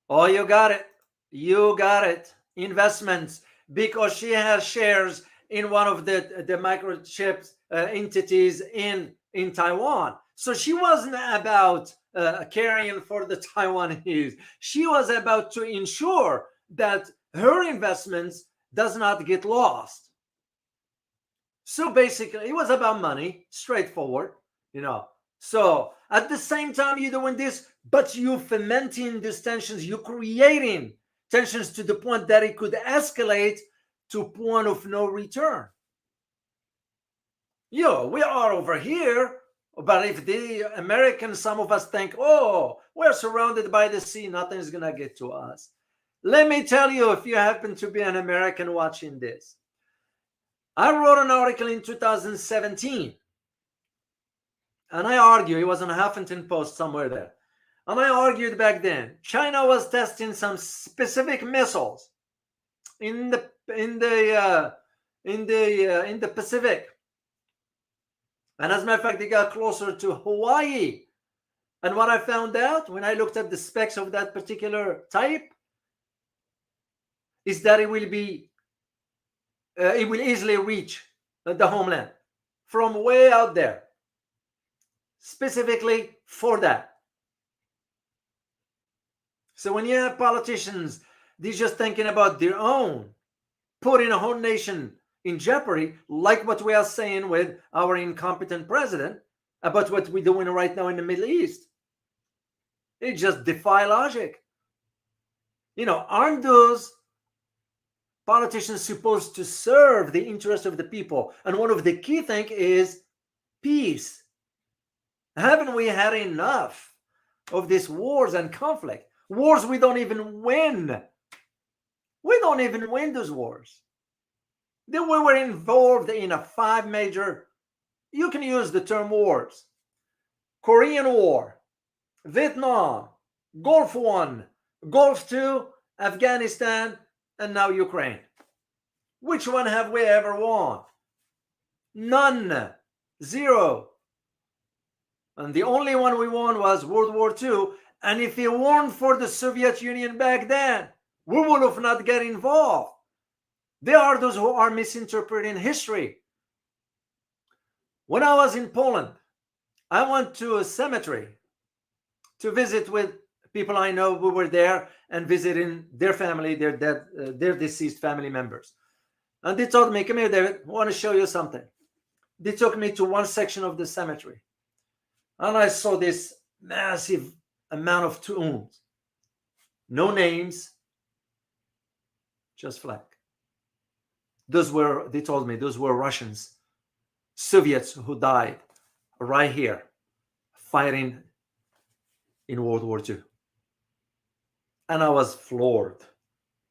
Oh, you got it. You got it. Investments, because she has shares in one of the microchips entities in Taiwan. So she wasn't about caring for the Taiwanese. She was about to ensure that her investments does not get lost. So basically, it was about money, straightforward, you know. So at the same time, you're doing this, but you're fomenting these tensions. You're creating tensions to the point that it could escalate to a point of no return. We are over here, but if the Americans, some of us think, oh, we're surrounded by the sea, nothing is going to get to us. Let me tell you, if you happen to be an American watching this, I wrote an article in 2017, and I argue, it was on a Huffington Post somewhere there, and I argued back then China was testing some specific missiles in the Pacific, and as a matter of fact, they got closer to Hawaii. And what I found out when I looked at the specs of that particular type is that it will easily reach the homeland from way out there, specifically for that. So when you have politicians, they're just thinking about their own, putting a whole nation in jeopardy, like what we are saying with our incompetent president about what we're doing right now in the Middle East. It just defies logic. Aren't those politicians supposed to serve the interest of the people? And one of the key things is peace. Haven't we had enough of these wars and conflict? Wars we don't even win. We don't even win those wars. Then we were involved in a 5 major, you can use the term wars: Korean War, Vietnam, Gulf War, Gulf II, Afghanistan, and now Ukraine. Which one have we ever won? None. Zero. And the only one we won was World War II. And if it weren't for the Soviet Union back then, we would have not get involved. There are those who are misinterpreting history. When I was in Poland, I went to a cemetery to visit with people I know who were there and visiting their family, their deceased family members. And they told me, come here, David, I want to show you something. They took me to one section of the cemetery, and I saw this massive amount of tombs. No names, just flag. They told me, those were Russians, Soviets who died right here fighting in World War II. And I was floored.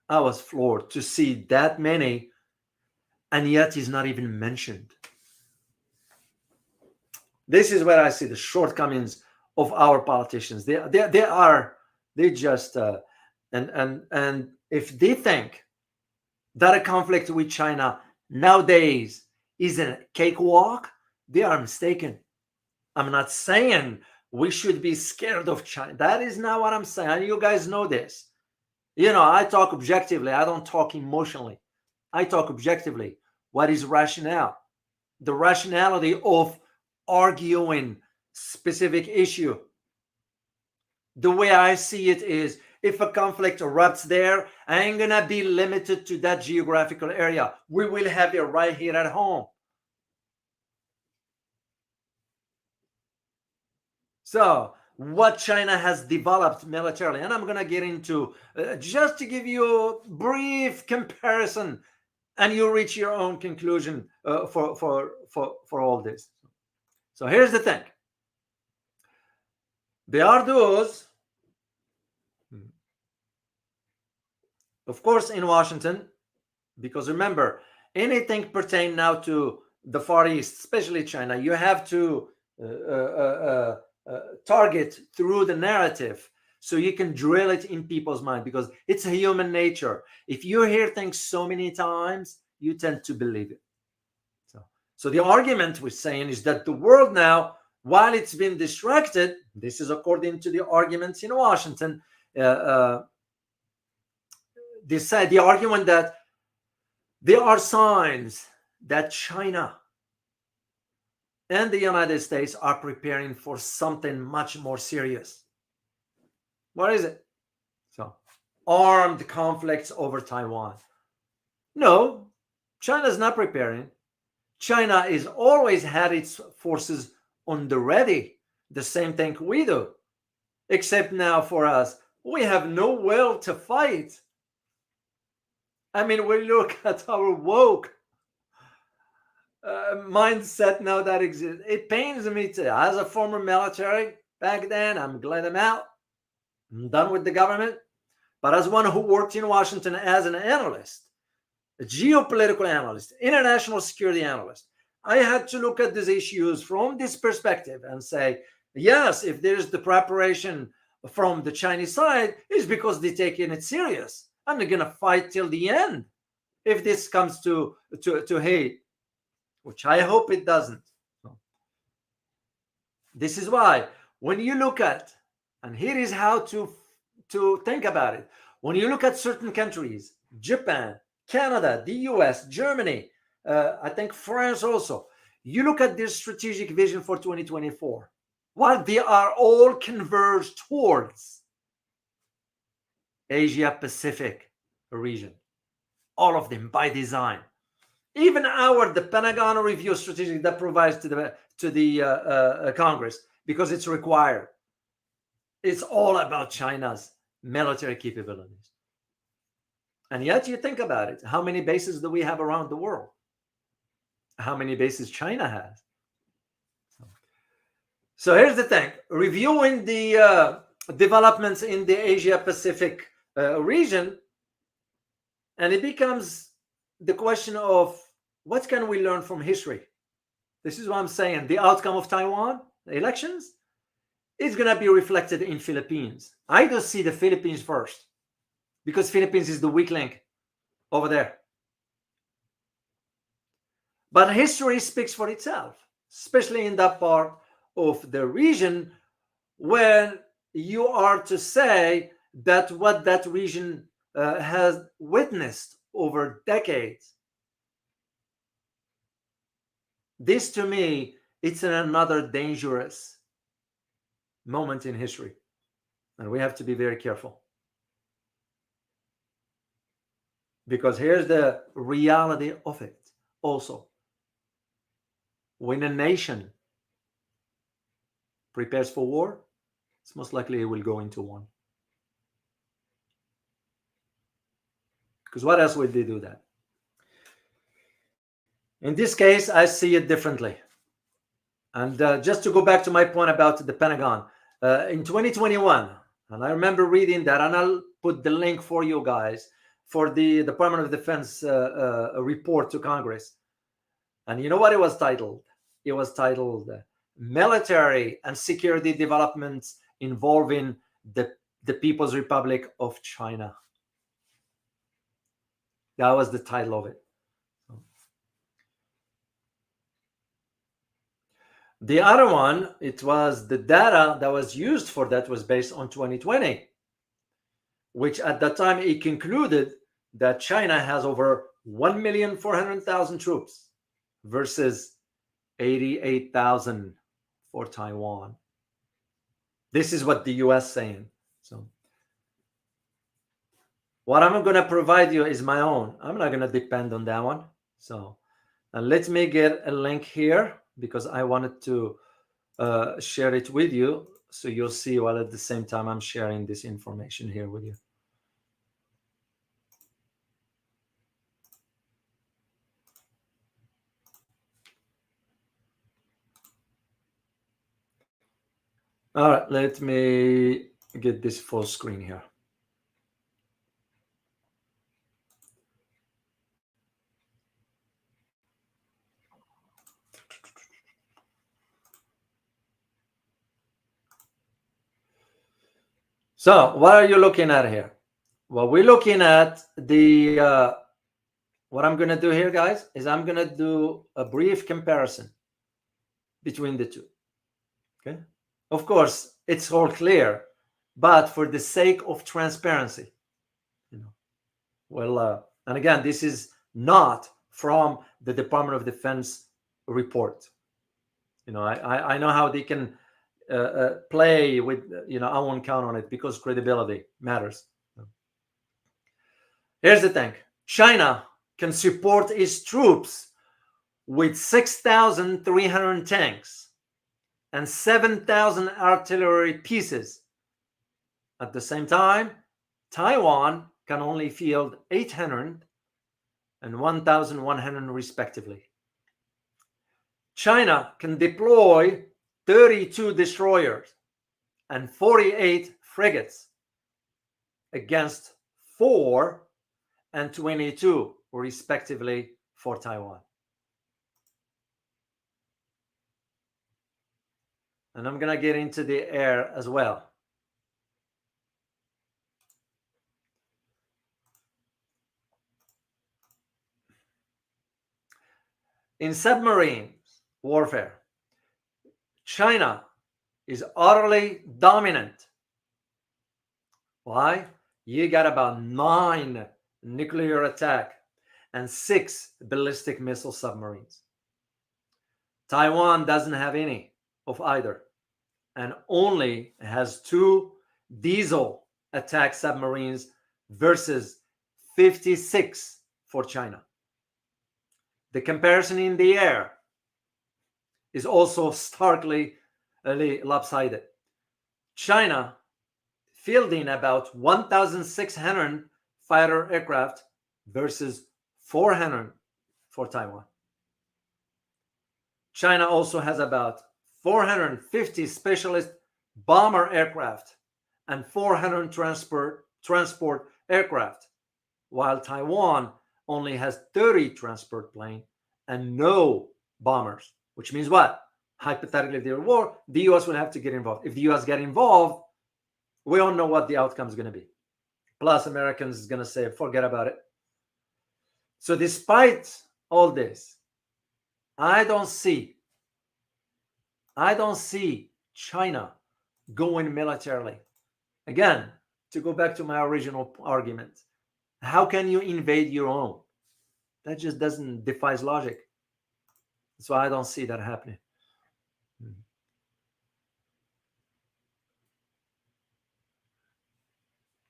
I was floored to see that many, and yet he's not even mentioned. This is where I see the shortcomings of our politicians. They just and if they think that a conflict with China nowadays is a cakewalk, they are mistaken. I'm not saying we should be scared of China. That is not what I'm saying. And you guys know this. I talk objectively. I don't talk emotionally. I talk objectively. What is rationale? The rationality of arguing specific issue. The way I see it is, if a conflict erupts there, I ain't gonna be limited to that geographical area. We will have it right here at home. So what China has developed militarily, and I'm gonna get into just to give you a brief comparison, and you reach your own conclusion for all this. So here's the thing. There are those, of course, in Washington, because remember, anything pertain now to the Far East, especially China, you have to target through the narrative so you can drill it in people's mind, because it's a human nature. If you hear things so many times, you tend to believe it. So the argument we're saying is that the world now, while it's been distracted, this is according to the arguments in Washington, they said the argument that there are signs that China and the United States are preparing for something much more serious. What is it? So, armed conflicts over Taiwan. No, China's not preparing. China has always had its forces on the ready. The same thing we do. Except now for us, we have no will to fight. I mean, we look at our woke mindset now that exists. It pains me to, as a former military back then, I'm glad I'm out. I'm done with the government. But as one who worked in Washington as an analyst, a geopolitical analyst, international security analyst, I had to look at these issues from this perspective and say, yes, if there's the preparation from the Chinese side, it's because they're taking it serious. I'm not going to fight till the end if this comes to hate, which I hope it doesn't. This is why when you look at, and here is how to think about it. When you look at certain countries, Japan, Canada, the US, Germany, I think France also, you look at their strategic vision for 2024, what they are all converged towards Asia Pacific region, all of them by design. Even the Pentagon Review Strategic that provides to the Congress, because it's required. It's all about China's military capabilities. And yet you think about it, how many bases do we have around the world? How many bases China has? So here's the thing, reviewing the developments in the Asia Pacific region, and it becomes the question of what can we learn from history? This is what I'm saying. The outcome of Taiwan elections is going to be reflected in Philippines. I don't see the Philippines first, because Philippines is the weak link over there. But history speaks for itself, especially in that part of the region when you are to say that what that region has witnessed over decades. This, to me, it's another dangerous moment in history, and we have to be very careful. Because here's the reality of it also. When a nation prepares for war, it's most likely it will go into one. Because what else would they do that? In this case, I see it differently. And just to go back to my point about the Pentagon, in 2021, and I remember reading that, and I'll put the link for you guys for the Department of Defense report to Congress. And you know what it was titled? It was titled Military and Security Developments Involving the People's Republic of China. That was the title of it. The other one, it was the data that was used for that was based on 2020, which at that time it concluded that China has over 1,400,000 troops versus 88,000 for Taiwan. This is what the US saying. So what I'm going to provide you is my own. I'm not going to depend on that one. So let me get a link here because I wanted to share it with you so you'll see while at the same time I'm sharing this information here with you. All right, let me get this full screen here. So what are you looking at here? Well, we're looking at the, what I'm going to do here, guys, is I'm going to do a brief comparison between the two. Okay. Of course, it's all clear, but for the sake of transparency, well, and again, this is not from the Department of Defense report. I know how they can play with, I won't count on it because credibility matters. Here's the thing. China can support its troops with 6,300 tanks and 7,000 artillery pieces. At the same time, Taiwan can only field 800 and 1,100 respectively. China can deploy 32 destroyers and 48 frigates against 4 and 22 respectively for Taiwan. And I'm going to get into the air as well. In submarine warfare, China is utterly dominant. Why? You got about 9 nuclear attack and 6 ballistic missile submarines. Taiwan doesn't have any of either and only has 2 diesel attack submarines versus 56 for China. The comparison in the air is also starkly lopsided. China fielding about 1,600 fighter aircraft versus 400 for Taiwan. China also has about 450 specialist bomber aircraft and 400 transport aircraft, while Taiwan only has 30 transport planes and no bombers, which means what? Hypothetically, if there were war, the US will have to get involved. If the US get involved, we all know what the outcome is going to be. Plus, Americans is going to say, forget about it. So despite all this, I don't see China going militarily. Again, to go back to my original argument, how can you invade your own? That just defies logic. That's why I don't see that happening.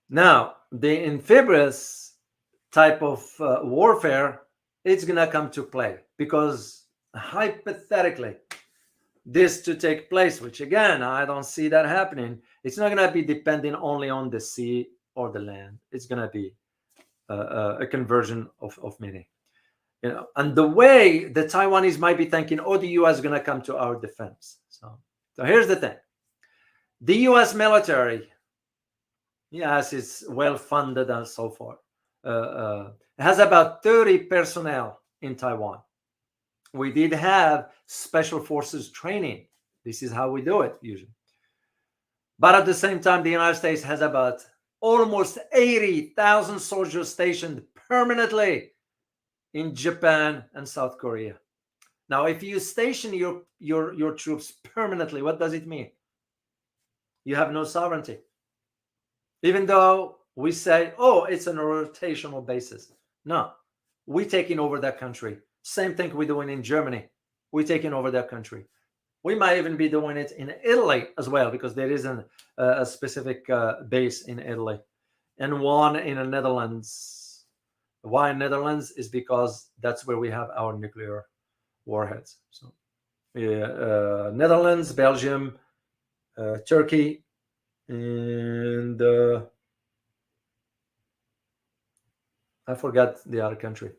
Now, the amphibious type of warfare, it's going to come to play because hypothetically, this to take place, which again, I don't see that happening. It's not going to be depending only on the sea or the land. It's going to be a conversion of many. And the way the Taiwanese might be thinking, oh, the US is going to come to our defense. So here's the thing. The US military, yes, it's well funded and so forth. Has about 30 personnel in Taiwan. We did have special forces training. This is how we do it usually. But at the same time, the United States has about almost 80,000 soldiers stationed permanently in Japan and South Korea. Now, if you station your troops permanently, what does it mean? You have no sovereignty. Even though we say, oh, it's on a rotational basis. No, we're taking over that country. Same thing we're doing in Germany. We're taking over that country. We might even be doing it in Italy as well, because there is a specific base in Italy and one in the Netherlands. Why in Netherlands is because that's where we have our nuclear warheads. So Netherlands, Belgium, Turkey, and I forgot the other country.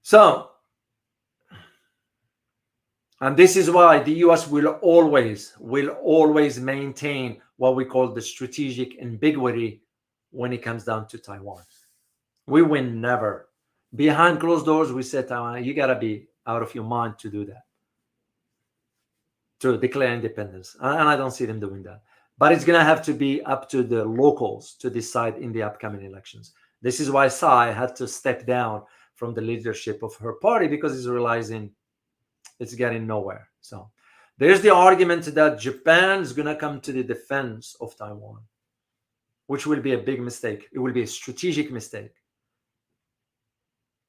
So, and this is why the US will always maintain what we call the strategic ambiguity when it comes down to Taiwan. We will never. Behind closed doors, we said, Taiwan, you got to be out of your mind to do that, to declare independence. And I don't see them doing that. But it's going to have to be up to the locals to decide in the upcoming elections. This is why Tsai had to step down from the leadership of her party, because he's realizing it's getting nowhere. So there's the argument that Japan is going to come to the defense of Taiwan, which will be a big mistake. It will be a strategic mistake.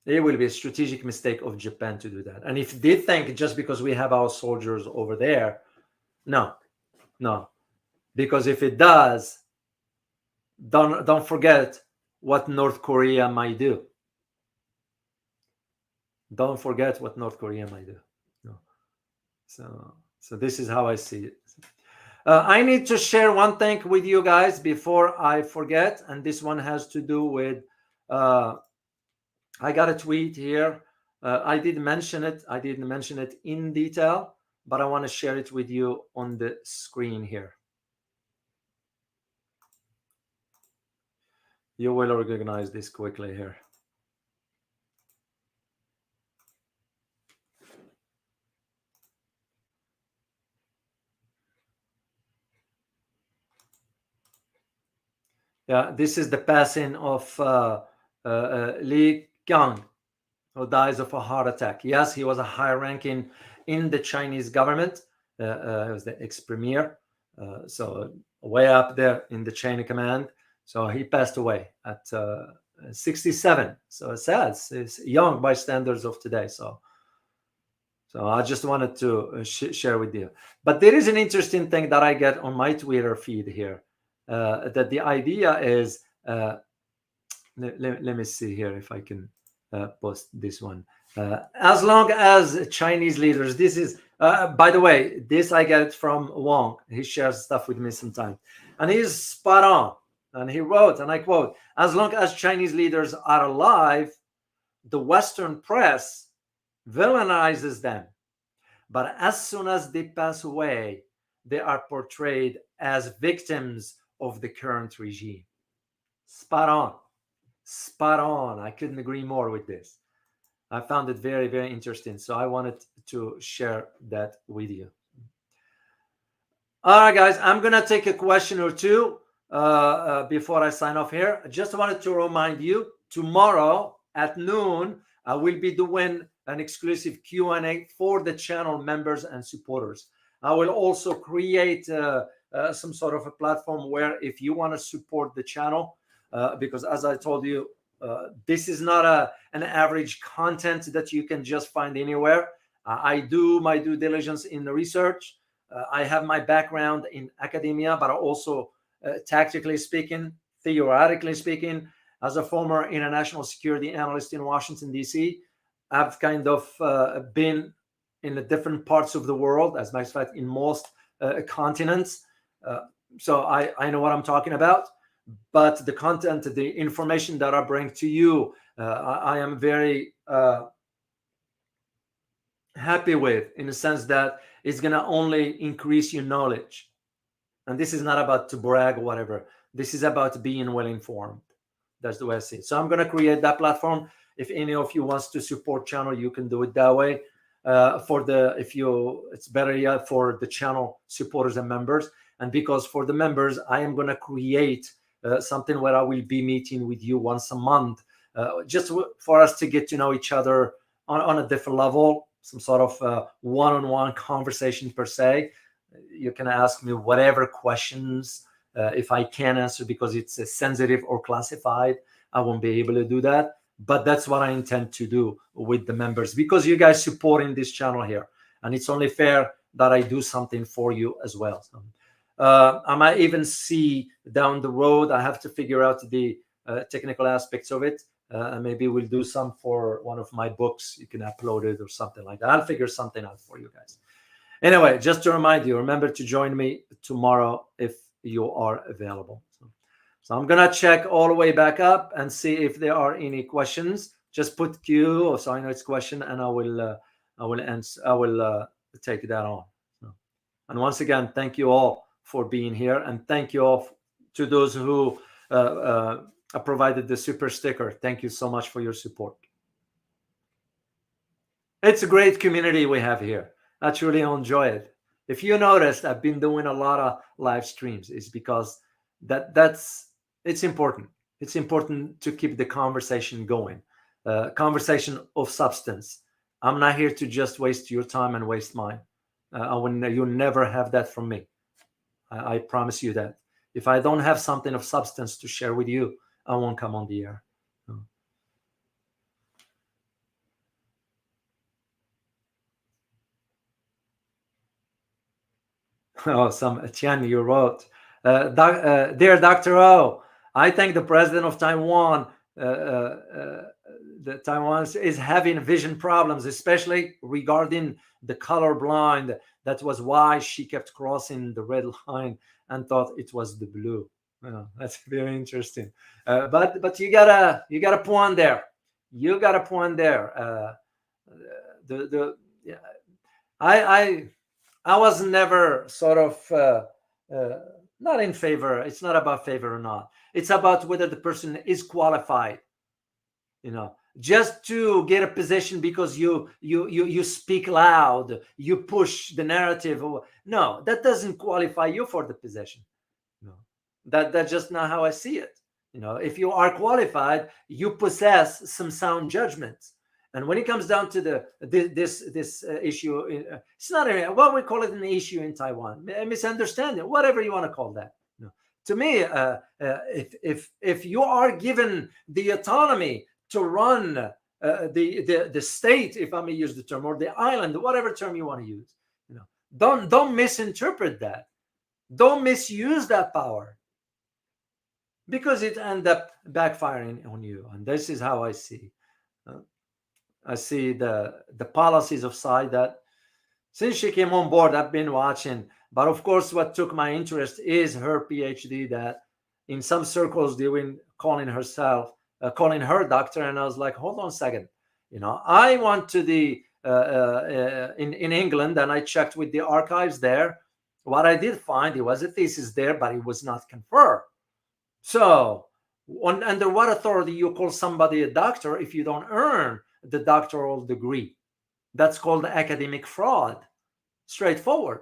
It will be a strategic mistake of Japan to do that. And if they think just because we have our soldiers over there, no. Because if it does, don't forget what North Korea might do. Don't forget what North Korea might do. No. So this is how I see it. I need to share one thing with you guys before I forget, and this one has to do with. I got a tweet here. I did mention it. I didn't mention it in detail, but I want to share it with you on the screen here. You will recognize this quickly here. Yeah, this is the passing of Li Qiang, who dies of a heart attack. Yes, he was a high-ranking in the Chinese government. He was the ex-premier, so way up there in the chain of command. So he passed away at 67. So it's sad. It's young by standards of today. So I just wanted to share with you. But there is an interesting thing that I get on my Twitter feed here. That the idea is, let me see here if I can post this one. As long as Chinese leaders, this is, by the way, this I get from Wong. He shares stuff with me sometimes. And he's spot on. And he wrote, and I quote, as long as Chinese leaders are alive, the Western press villainizes them. But as soon as they pass away, they are portrayed as victims of the current regime. Spot on. I couldn't agree more with this. I found it very, very interesting. So I wanted to share that with you. All right, guys, I'm going to take a question or two before I sign off here. I just wanted to remind you, tomorrow at noon, I will be doing an exclusive Q&A for the channel members and supporters. I will also create some sort of a platform where if you want to support the channel, because as I told you, this is not an average content that you can just find anywhere. I do my due diligence in the research. I have my background in academia, but also tactically speaking, theoretically speaking, as a former international security analyst in Washington, D.C., I've kind of been in the different parts of the world, as a matter of fact, in most continents. So I know what I'm talking about. But the content, the information that I bring to you, I am very happy with, in the sense that it's going to only increase your knowledge. And this is not about to brag or whatever. This is about being well informed. That's the way I see it. So I'm going to create that platform. If any of you wants to support channel, you can do it that way. It's better yet for the channel supporters and members. And because for the members, I am going to create something where I will be meeting with you once a month, just for us to get to know each other on a different level, some sort of one-on-one conversation per se. You can ask me whatever questions. If I can answer because it's sensitive or classified, I won't be able to do that. But that's what I intend to do with the members, because you guys supporting this channel here, and it's only fair that I do something for you as well. So, I might even see down the road. I have to figure out the technical aspects of it. And maybe we'll do some for one of my books. You can upload it or something like that. I'll figure something out for you guys. Anyway, just to remind you, remember to join me tomorrow if you are available. So I'm gonna check all the way back up and see if there are any questions. Just put Q, so I know it's question, and I will answer. I will take that on. And once again, thank you all for being here, and thank you all to those who provided the super sticker. Thank you so much for your support. It's a great community we have here. I truly enjoy it. If you noticed, I've been doing a lot of live streams. It's because it's important. It's important to keep the conversation going. Conversation of substance. I'm not here to just waste your time and waste mine. You'll never have that from me. I promise you that. If I don't have something of substance to share with you, I won't come on the air. Oh, some Tian, you wrote, dear Dr. O, I think the president of Taiwan, the Taiwan is having vision problems, especially regarding the colorblind. That was why she kept crossing the red line and thought it was the blue. That's very interesting. But you got a point there. You got a point there. I was never sort of not in favor. It's not about favor or not. It's about whether the person is qualified. Just to get a position because you speak loud, you push the narrative. No, that doesn't qualify you for the position. No, that's just not how I see it. If you are qualified, you possess some sound judgments. And when it comes down to this issue, it's not what we call it an issue in Taiwan, a misunderstanding, whatever you want to call that. To me, if you are given the autonomy to run the state, if I may use the term, or the island, whatever term you want to use, don't misinterpret that. Don't misuse that power, because it ends up backfiring on you. And this is how I see. I see the policies of Tsai that since she came on board, I've been watching. But of course, what took my interest is her PhD, that in some circles they were calling her doctor. And I was like, hold on a second. I went to the in England, and I checked with the archives there. What I did find, it was a thesis there, but it was not confirmed. So under what authority you call somebody a doctor if you don't earn the doctoral degree? That's called academic fraud. Straightforward.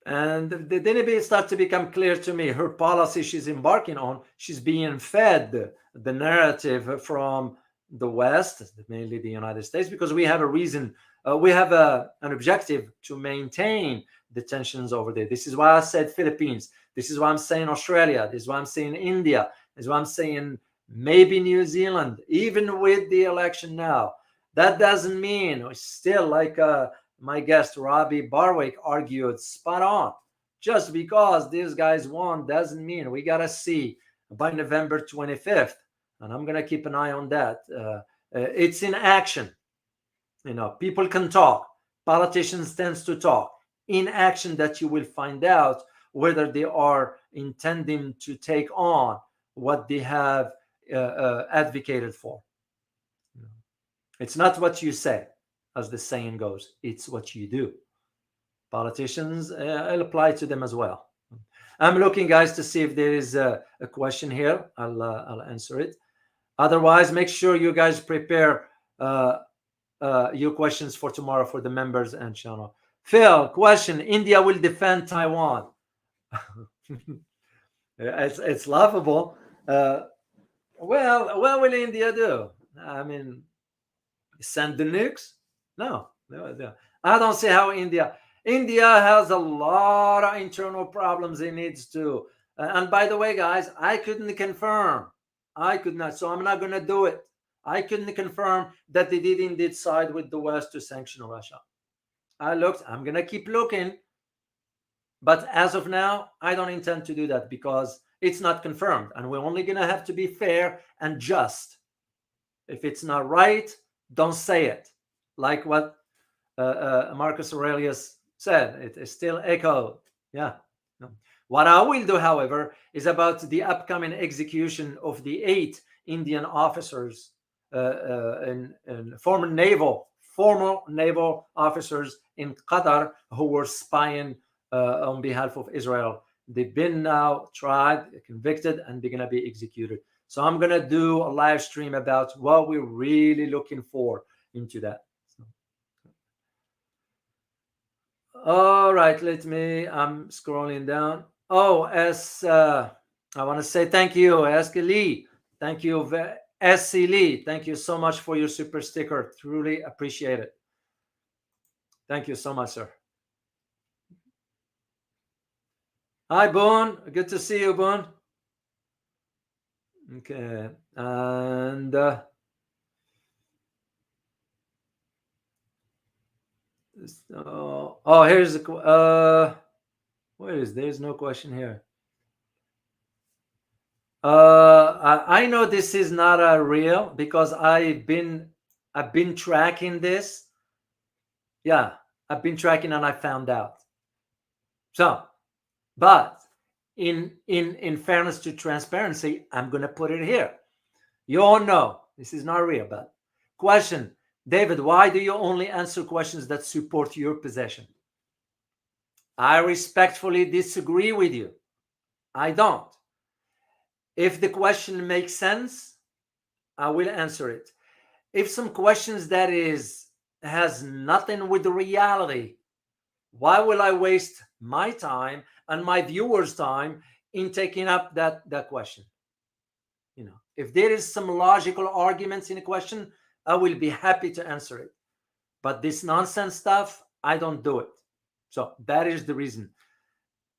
And then it starts to become clear to me, her policy she's embarking on, she's being fed the narrative from the West, mainly the United States, because we have a reason, we have an objective to maintain the tensions over there. This is why I said Philippines. This is why I'm saying Australia. This is why I'm saying India. This is why I'm saying maybe New Zealand, even with the election now. That doesn't mean, still like my guest Robbie Barwick argued spot on. Just because these guys won doesn't mean we got to see by November 25th. And I'm going to keep an eye on that. It's in action. People can talk. Politicians tend to talk. In action that you will find out whether they are intending to take on what they have advocated for. It's not what you say, as the saying goes, it's what you do. Politicians, I'll apply to them as well. I'm looking, guys, to see if there is a question here. I'll answer it. Otherwise, make sure you guys prepare your questions for tomorrow for the members and channel. Phil, question: India will defend Taiwan. It's laughable. Well, what will India do? I mean, send the nukes? No. I don't see how India has a lot of internal problems it needs to. And by the way, guys, I couldn't confirm. I could not, so I'm not going to do it. I couldn't confirm that they did indeed side with the West to sanction Russia. I looked, I'm going to keep looking. But as of now, I don't intend to do that because it's not confirmed. And we're only going to have to be fair and just. If it's not right, don't say it. Like what Marcus Aurelius said, it is still echoed. Yeah. What I will do, however, is about the upcoming execution of the 8 Indian officers and former naval officers in Qatar who were spying on behalf of Israel. They've been now tried, convicted, and they're going to be executed. So I'm going to do a live stream about what we're really looking for into that. All right, I'm scrolling down. Oh, I want to say thank you, Ask Lee. Thank you, SC Lee. Thank you so much for your super sticker. Truly appreciate it. Thank you so much, sir. Hi, Boone. Good to see you, Boone. Okay, and here's the there's no question here. I know this is not a real because I've been tracking this. Yeah, I've been tracking and I found out. So, but in fairness to transparency, I'm going to put it here. You all know this is not real, but question, David, why do you only answer questions that support your position? I respectfully disagree with you. I don't. If the question makes sense, I will answer it. If some questions that has nothing with the reality, why will I waste my time and my viewers' time in taking up that question? If there is some logical arguments in a question, I will be happy to answer it. But this nonsense stuff, I don't do it. So that is the reason.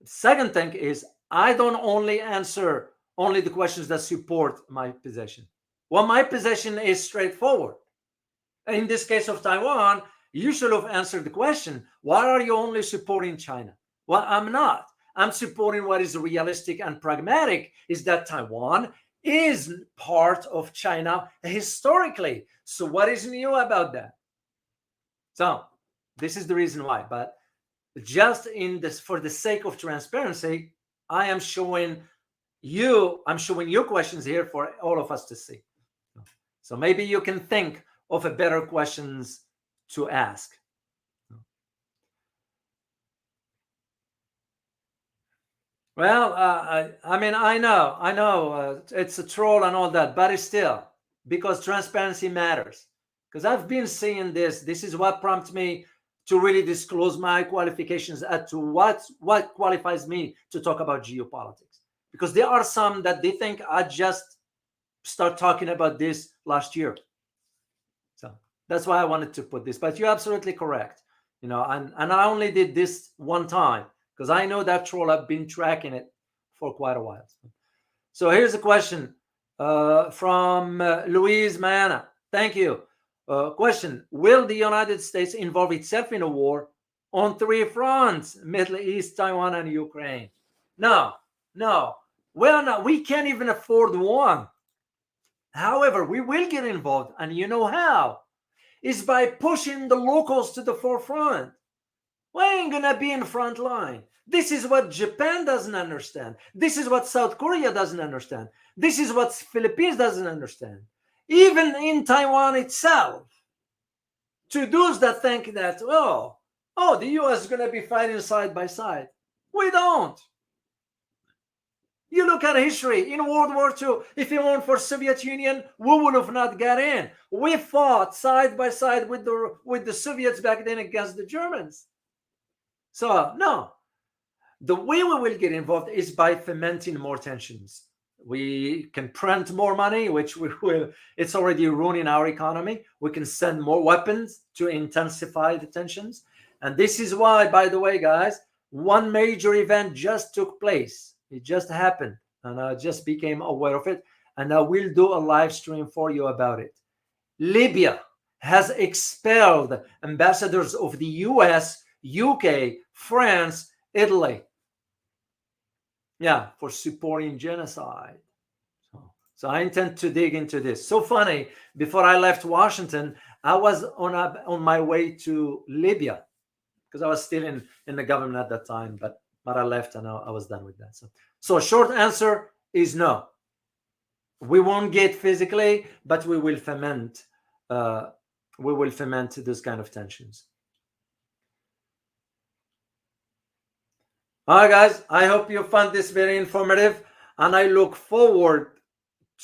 Second thing is, I don't only answer only the questions that support my position. Well, my position is straightforward. In this case of Taiwan, you should have answered the question, why are you only supporting China? Well, I'm not. I'm supporting what is realistic and pragmatic, is that Taiwan is part of China historically. So what is new about that? So this is the reason why. But just for the sake of transparency, I'm showing your questions here for all of us to see. So maybe you can think of a better questions to ask. Well, I know it's a troll and all that, but it's still, because transparency matters. Because I've been seeing this. This is what prompts me to really disclose my qualifications as to what qualifies me to talk about geopolitics. Because there are some that they think I just start talking about this last year. So that's why I wanted to put this. But you're absolutely correct. And I only did this one time, because I know that troll. I've been tracking it for quite a while. So here's a question from Louise Mayana. Thank you. Question: will the United States involve itself in a war on 3 fronts: Middle East, Taiwan, and Ukraine? No. Well, no, we can't even afford one. However, we will get involved, and you know how? Is by pushing the locals to the forefront. We ain't gonna be in front line. This is what Japan doesn't understand. This is what South Korea doesn't understand. This is what Philippines doesn't understand. Even in Taiwan itself, to those that think that, the US is going to be fighting side by side. We don't. You look at history. In World War II, if it weren't for Soviet Union, we would have not got in. We fought side by side with the Soviets back then against the Germans. So, no. The way we will get involved is by fomenting more tensions. We can print more money, which we will. It's already ruining our economy. We can send more weapons to intensify the tensions. And this is why, by the way, guys, one major event just took place. It just happened, and I just became aware of it. And I will do a live stream for you about it. Libya has expelled ambassadors of the US, UK, France, Italy. Yeah, for supporting genocide. So I intend to dig into this. So funny, before I left Washington, I was on my way to Libya because I was still in the government at that time, but I left and I was done with that. So short answer is no. We won't get physically, but we will foment those kind of tensions. All right, guys, I hope you found this very informative, and I look forward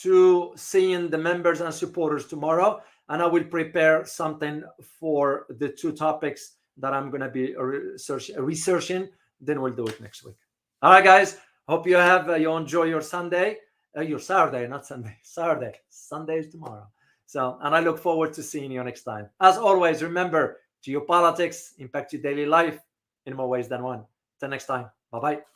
to seeing the members and supporters tomorrow, and I will prepare something for the two topics that I'm going to be researching. Then we'll do it next week. All right, guys, hope you enjoy your Sunday, your Saturday, not Sunday, Saturday. Sunday is tomorrow. So, and I look forward to seeing you next time. As always, remember, geopolitics impact your daily life in more ways than one. Till next time. Bye-bye.